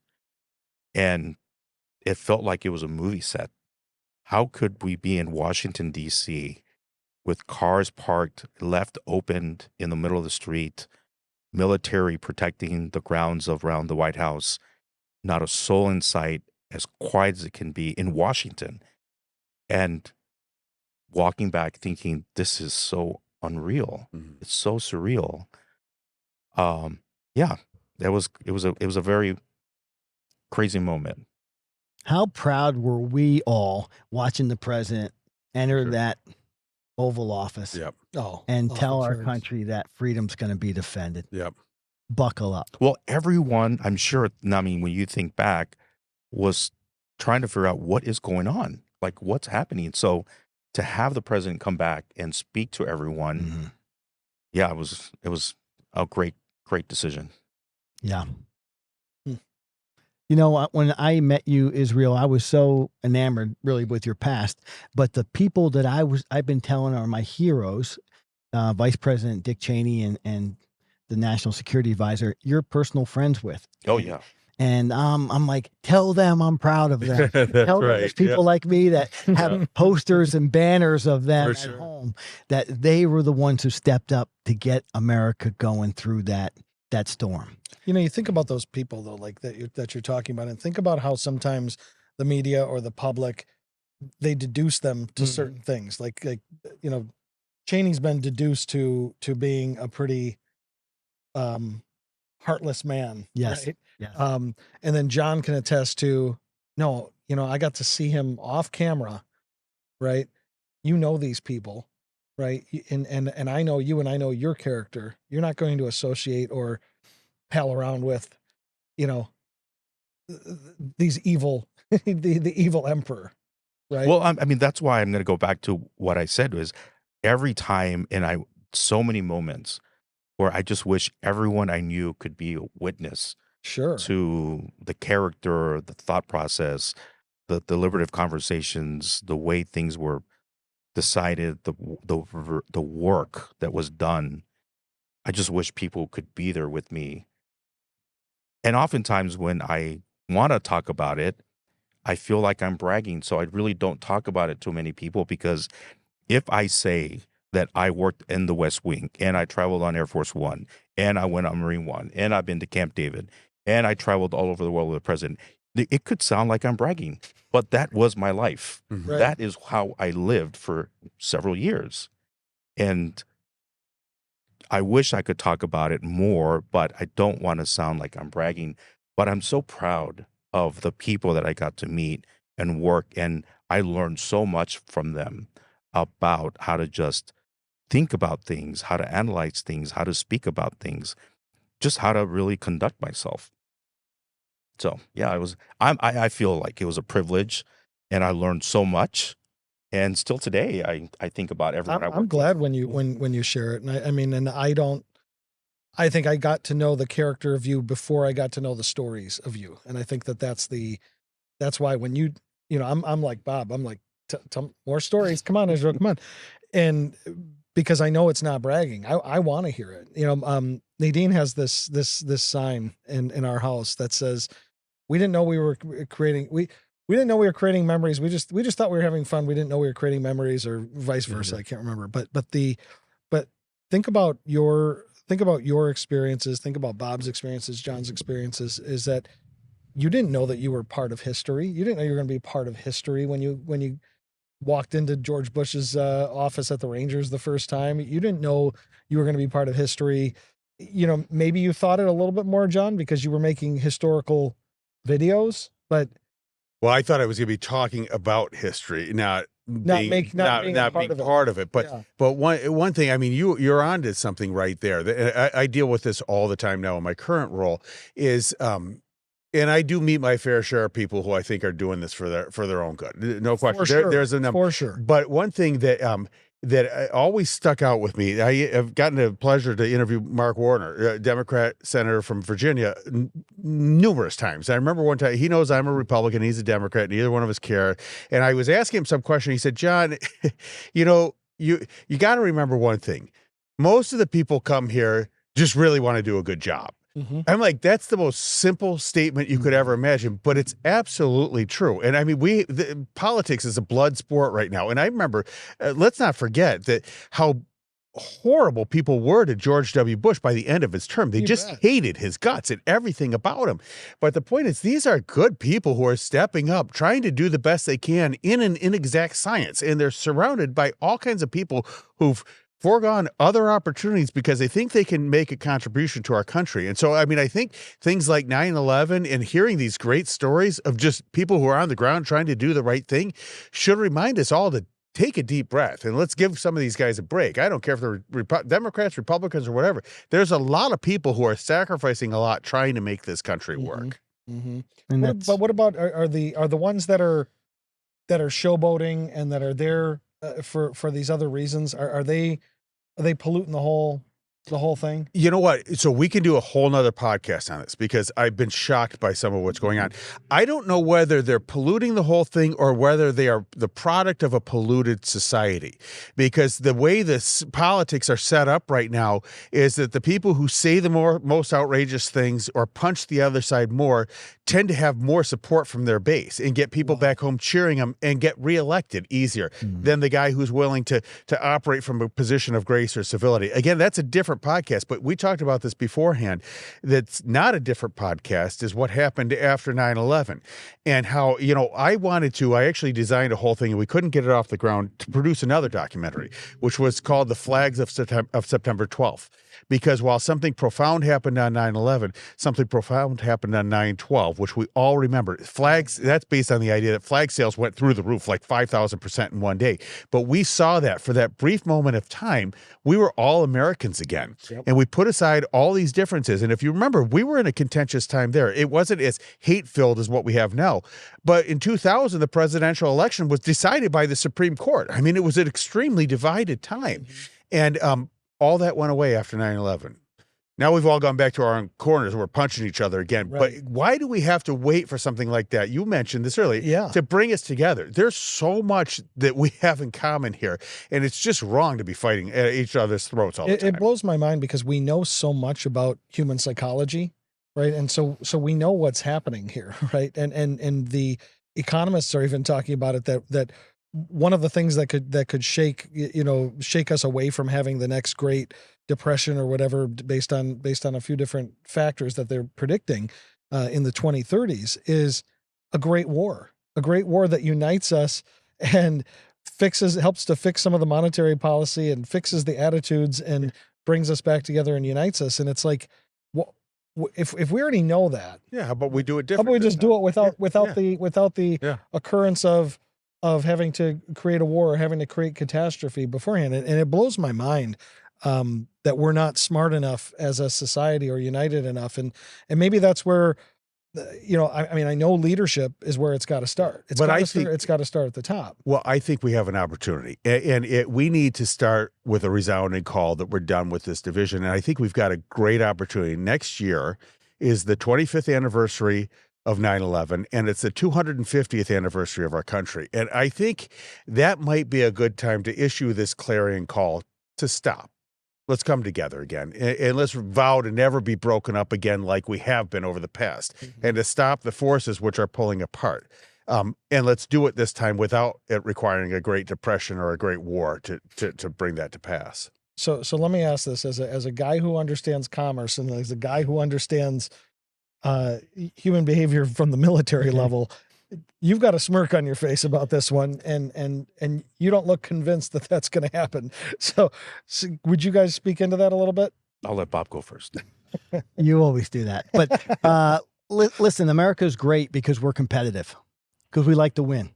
D: And it felt like it was a movie set. How could we be in Washington, D.C. with cars parked, left open in the middle of the street, military protecting the grounds around the White House, not a soul in sight, as quiet as it can be in Washington, and walking back thinking, this is so unreal.
C: Mm-hmm.
D: It's so surreal. It was a very crazy moment.
B: How proud were we all watching the president enter that Oval Office and tell our country that freedom's going to be defended?
C: Yep.
B: Buckle up.
D: Well, everyone, I'm sure, when you think back, was trying to figure out what is going on, like what's happening. So to have the president come back and speak to everyone, it was a great decision.
B: Yeah. When I met you, Israel, I was so enamored really with your past, but the people that I've been telling are my heroes, Vice President Dick Cheney and the National Security Advisor, you're personal friends with.
D: Oh, yeah.
B: And I'm like, tell them I'm proud of them.
C: That's
B: Tell them
C: right.
B: there's people like me that have posters and banners of them
C: For
B: at
C: sure.
B: home, that they were the ones who stepped up to get America going through that storm.
A: You know, you think about those people though, like that you're talking about, and think about how sometimes the media or the public, they deduce them to certain things. Like you know, Cheney's been deduced to being a pretty heartless man.
B: Yes.
A: Right?
B: Yes.
A: And then John can attest to, no, you know, I got to see him off camera, right? You know these people, right? And I know you, and I know your character. You're not going to associate or pal around with, you know, these evil, the evil emperor, right?
D: Well, I mean, that's why I'm going to go back to what I said was every time, and so many moments where I just wish everyone I knew could be a witness
A: Sure.
D: to the character, the thought process, the deliberative conversations, the way things were decided, the work that was done. I just wish people could be there with me. And oftentimes when I want to talk about it, I feel like I'm bragging. So I really don't talk about it to many people, because if I say that I worked in the West Wing and I traveled on Air Force One and I went on Marine One and I've been to Camp David and I traveled all over the world with the president, it could sound like I'm bragging, but that was my life.
A: Right.
D: That is how I lived for several years. And I wish I could talk about it more, but I don't want to sound like I'm bragging. But I'm so proud of the people that I got to meet and work, and I learned so much from them about how to just think about things, how to analyze things, how to speak about things, just how to really conduct myself. So yeah, I feel like it was a privilege, and I learned so much. And still today, I think about everyone I work
A: I'm
D: with.
A: glad when you share it. And I mean, and I think I got to know the character of you before I got to know the stories of you. And I think that's why when you know, I'm like, Bob, I'm like, tell more stories. Come on, Israel, come on. And because I know it's not bragging. I want to hear it. You know, Nadine has this sign in our house that says, we didn't know we were creating, we didn't know we were creating memories. We just thought we were having fun. We didn't know we were creating memories, or vice versa. I can't remember. But think about your experiences. Think about Bob's experiences, John's experiences. Is that you didn't know that you were part of history. You didn't know you were going to be part of history when you walked into George Bush's office at the Rangers the first time. You didn't know you were going to be part of history. You know, maybe you thought it a little bit more, John, because you were making historical videos, but
C: Well, I thought I was going to be talking about history, not being
A: being
C: part of it. But
A: Yeah.
C: but one thing, I mean, you're onto something right there. I deal with this all the time now in my current role. Is and I do meet my fair share of people who I think are doing this for their own good. No question.
A: For sure.
C: There's a number.
A: For sure.
C: But one thing that always stuck out with me, I have gotten the pleasure to interview Mark Warner, a Democrat senator from Virginia, numerous times. I remember one time, he knows I'm a Republican, he's a Democrat, neither one of us care. And I was asking him some question. He said, John, you know, you got to remember one thing. Most of the people come here just really want to do a good job.
A: Mm-hmm.
C: I'm like, that's the most simple statement you could ever imagine, but it's absolutely true. And I mean, politics is a blood sport right now. And I remember, let's not forget that how horrible people were to George W. Bush by the end of his term. They just hated his guts and everything about him. But the point is, these are good people who are stepping up, trying to do the best they can in an inexact science. And they're surrounded by all kinds of people who've foregone other opportunities because they think they can make a contribution to our country. And so, I mean, I think things like 9/11 and hearing these great stories of just people who are on the ground trying to do the right thing should remind us all to take a deep breath and let's give some of these guys a break. I don't care if they're Democrats, Republicans, or whatever. There's a lot of people who are sacrificing a lot trying to make this country work.
A: Mm-hmm. But what about are the ones that are showboating and that are there for these other reasons? Are they polluting the whole the whole thing?
C: You know what? So we can do a whole nother podcast on this because I've been shocked by some of what's going on. I don't know whether they're polluting the whole thing or whether they are the product of a polluted society, because the way the politics are set up right now is that the people who say the most outrageous things or punch the other side more tend to have more support from their base and get people back home cheering them and get reelected easier than the guy who's willing to operate from a position of grace or civility. Again, that's a different podcast, but we talked about this beforehand. That's not a different podcast is what happened after 9/11 and how, I actually designed a whole thing and we couldn't get it off the ground to produce another documentary, which was called The Flags of September 12th. Because while something profound happened on 9/11, something profound happened on 9/12, which we all remember. Flags, that's based on the idea that flag sales went through the roof, like 5,000% in one day. But we saw that for that brief moment of time, we were all Americans again. Yep. And we put aside all these differences. And if you remember, we were in a contentious time there. It wasn't as hate-filled as what we have now. But in 2000, the presidential election was decided by the Supreme Court. I mean, it was an extremely divided time. And all that went away after 9/11. Now we've all gone back to our own corners and we're punching each other again. Right. But why do we have to wait for something like that? You mentioned this earlier, to bring us together. There's so much that we have in common here, and it's just wrong to be fighting at each other's throats all the time.
A: It blows my mind because we know so much about human psychology, right? And so we know what's happening here, right? And the economists are even talking about it that one of the things that could shake us away from having the next great depression or whatever, based on a few different factors that they're predicting in the 2030s, is a great war that unites us and helps to fix some of the monetary policy and fixes the attitudes and brings us back together and unites us. And it's like, if we already know that,
C: how about we do it differently?
A: How about we just do it without the occurrence of having to create a war or having to create catastrophe beforehand. And it blows my mind that we're not smart enough as a society or united enough. And maybe that's where, I know leadership is where it's got to start. It's got to start at the top.
C: Well, I think we have an opportunity, and we need to start with a resounding call that we're done with this division. And I think we've got a great opportunity. Next year is the 25th anniversary of 9/11, and it's the 250th anniversary of our country. And I think that might be a good time to issue this clarion call to stop. Let's come together again, and let's vow to never be broken up again like we have been over the past, and to stop the forces which are pulling apart. And let's do it this time without it requiring a Great Depression or a great war to bring that to pass.
A: So let me ask this as a guy who understands commerce and as a guy who understands human behavior from the military level. You've got a smirk on your face about this one, and you don't look convinced that that's going to happen. So would you guys speak into that a little bit?
D: I'll let Bob go first.
B: You always do that. But listen, America's great because we're competitive, because we like to win.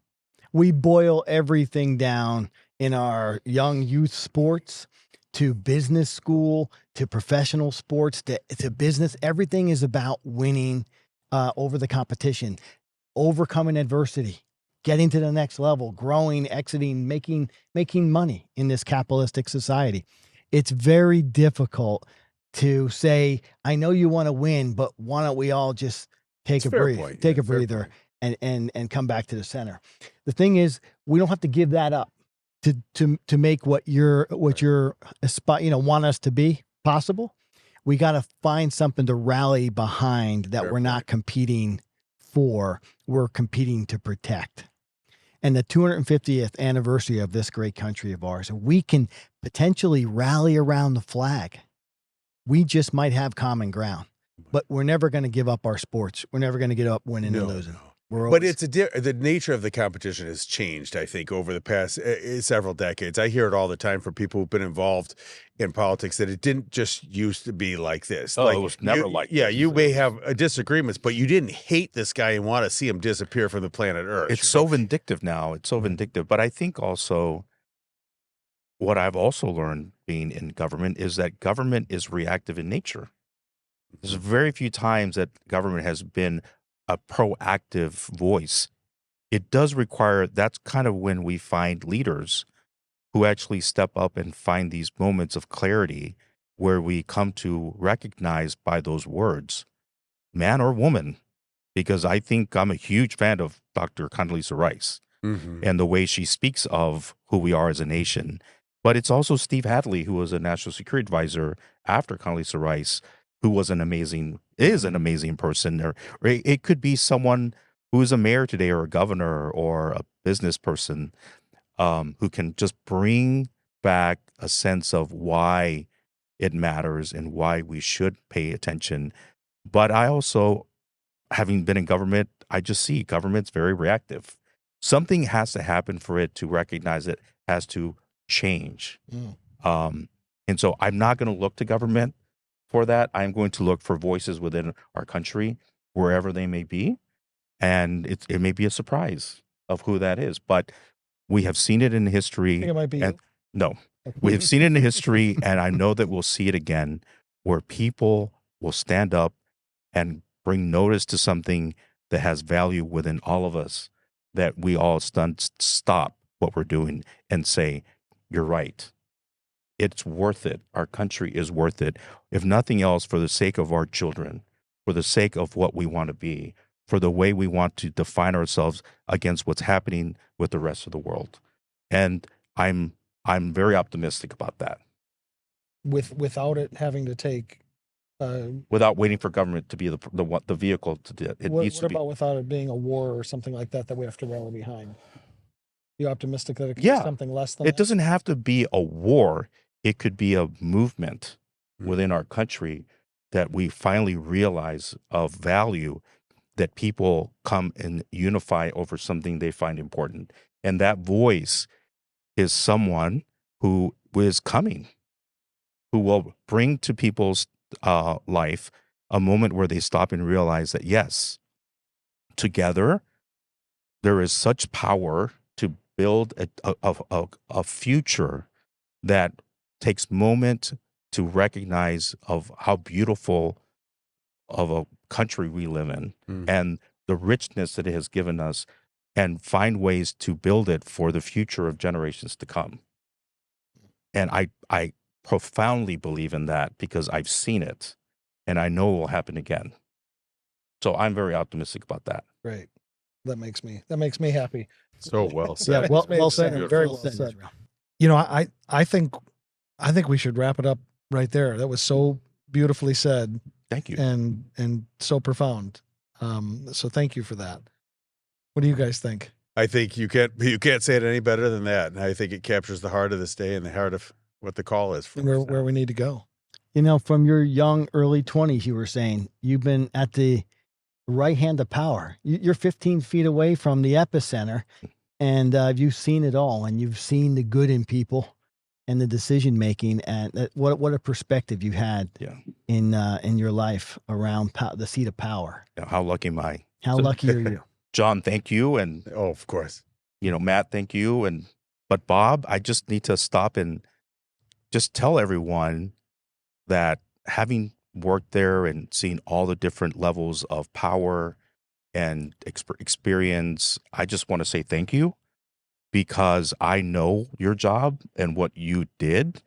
B: We boil everything down in our young youth sports to business school, to professional sports, to business. Everything is about winning over the competition, overcoming adversity, getting to the next level, growing, exiting, making money in this capitalistic society. It's very difficult to say, I know you want to win, but why don't we all just take a breather and come back to the center. The thing is, we don't have to give that up to make what you're want us to be possible. We got to find something to rally behind that we're not competing for, we're competing to protect. And the 250th anniversary of this great country of ours, we can potentially rally around the flag. We just might have common ground, but we're never going to give up our sports. We're never going to give up winning and losing.
C: But the nature of the competition has changed, I think, over the past several decades. I hear it all the time from people who've been involved in politics that it didn't just used to be like this.
D: It was never like this.
C: Yeah, you may have disagreements, but you didn't hate this guy and want to see him disappear from the planet Earth.
D: It's so vindictive now. It's so vindictive. But I think also what I've also learned being in government is that government is reactive in nature. There's very few times that government has been a proactive voice. It does require, that's kind of when we find leaders who actually step up and find these moments of clarity where we come to recognize by those words, man or woman, because I think I'm a huge fan of Dr. Condoleezza Rice and the way she speaks of who we are as a nation. But it's also Steve Hadley, who was a national security advisor after Condoleezza Rice, who was is an amazing person. Or it could be someone who is a mayor today or a governor or a business person who can just bring back a sense of why it matters and why we should pay attention. But I also, having been in government, I just see government's very reactive. Something has to happen for it to recognize it has to change. And so I'm not going to look to government for that. I'm going to look for voices within our country, wherever they may be. And it may be a surprise of who that is. But we have seen it in history.
A: I think it might be you.
D: No, we have seen it in history, and I know that we'll see it again, where people will stand up and bring notice to something that has value within all of us, that we all stop what we're doing and say, you're right. It's worth it. Our country is worth it. If nothing else, for the sake of our children, for the sake of what we want to be, for the way we want to define ourselves against what's happening with the rest of the world. And I'm very optimistic about that.
A: Without it having to take
D: without waiting for government to be the vehicle to do it. It needs to be.
A: What about without it being a war or something like that we have to rally behind? You optimistic that it could be something less than
D: it
A: that?
D: doesn't have to be a war. It could be a movement within our country that we finally realize of value, that people come and unify over something they find important. And that voice is someone who is coming, who will bring to people's life a moment where they stop and realize that, yes, together there is such power to build a future that takes moment to recognize of how beautiful of a country we live in and the richness that it has given us, and find ways to build it for the future of generations to come. And I profoundly believe in that because I've seen it and I know it will happen again. So I'm very optimistic about that.
A: Great. That makes me happy.
C: So well said.
A: Yeah, well said. Very well said. You know, I think we should wrap it up right there. That was so beautifully said.
D: Thank you.
A: And so profound. So thank you for that. What do you guys think?
C: I think you can't say it any better than that. And I think it captures the heart of this day and the heart of what the call is for
A: and where we need to go.
B: You know, from your young early 20s, you were saying you've been at the right hand of power. You're 15 feet away from the epicenter, and you've seen it all, and you've seen the good in people and the decision making, and what a perspective you had in your life around the seat of power.
D: Yeah, how lucky am I?
B: How lucky are you?
D: John, thank you. And
C: oh, of course.
D: Matt, thank you. But Bob, I just need to stop and just tell everyone that having worked there and seen all the different levels of power and experience, I just want to say thank you, because I know your job and what you did.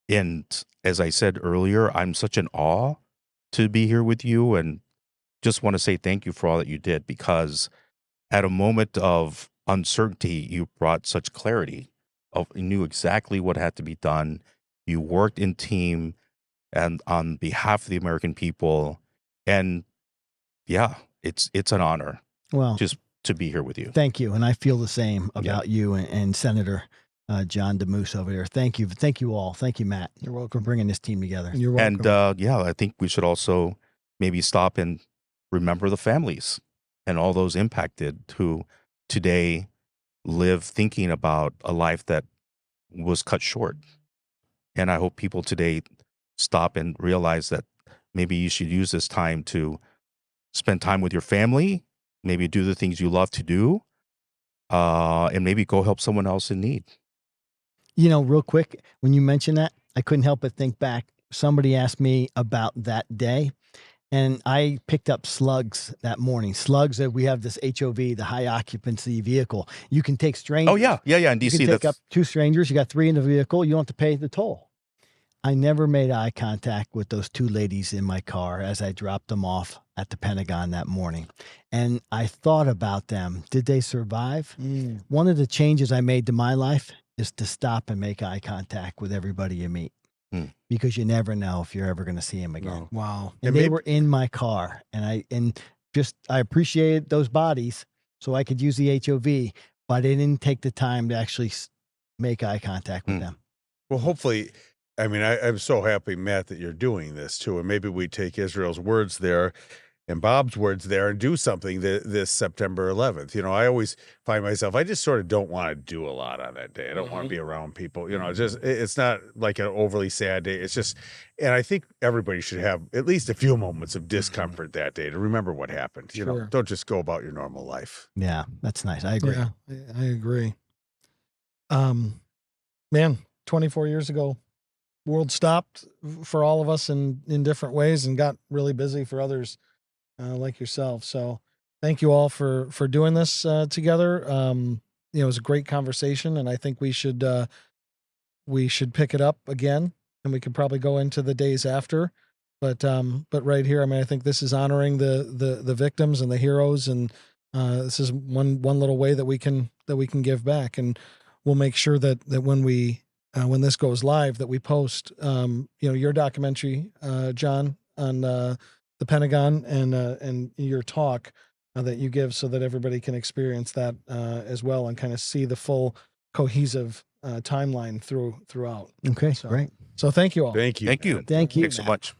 D: And as I said earlier, I'm such in awe to be here with you, and just want to say thank you for all that you did, because at a moment of uncertainty, you brought such clarity. You knew exactly what had to be done. You worked in team and on behalf of the American people. And yeah, it's an honor.
B: Well,
D: just to be here with you.
B: Thank you. And I feel the same about you and Senator John Damoose over there. Thank you. Thank you all. Thank you, Matt.
A: You're welcome
B: for bringing this team together.
A: You're welcome.
D: And I think we should also maybe stop and remember the families and all those impacted who today live thinking about a life that was cut short. And I hope people today stop and realize that maybe you should use this time to spend time with your family, maybe do the things you love to do, and maybe go help someone else in need.
B: You know, real quick, when you mentioned that, I couldn't help but think back. Somebody asked me about that day, and I picked up slugs that morning. Slugs, we have this HOV, the high occupancy vehicle. You can take strangers.
D: Oh, yeah. In DC.
B: You can take up 2 strangers. You got 3 in the vehicle. You don't have to pay the toll. I never made eye contact with those two ladies in my car as I dropped them off at the Pentagon that morning. And I thought about them. Did they survive? One of the changes I made to my life is to stop and make eye contact with everybody you meet. Because you never know if you're ever going to see them again.
A: No. Wow.
B: And they were in my car, and I appreciated those bodies so I could use the HOV, but I didn't take the time to actually make eye contact with them.
C: Well, hopefully, I mean, I'm so happy, Matt, that you're doing this too. And maybe we take Israel's words there and Bob's words there and do something this September 11th. You know, I always find myself, I just sort of don't want to do a lot on that day. I don't want to be around people. You know, it's not like an overly sad day. It's just, and I think everybody should have at least a few moments of discomfort that day to remember what happened. You know, don't just go about your normal life.
B: Yeah, that's nice. I agree.
A: Yeah, I agree. Man, 24 years ago, world stopped for all of us in different ways and got really busy for others like yourself. So thank you all for doing this together. It was a great conversation, and I think we should pick it up again, and we could probably go into the days after. But right here, I mean, I think this is honoring the victims and the heroes, and this is one little way that we can give back. And we'll make sure that when this goes live, that we post your documentary, John, on the Pentagon and your talk that you give, so that everybody can experience that as well and kind of see the full cohesive timeline throughout.
B: Okay, great.
A: So thank you all.
C: Thank you.
D: Thank you.
B: Thank you.
D: Thanks so much.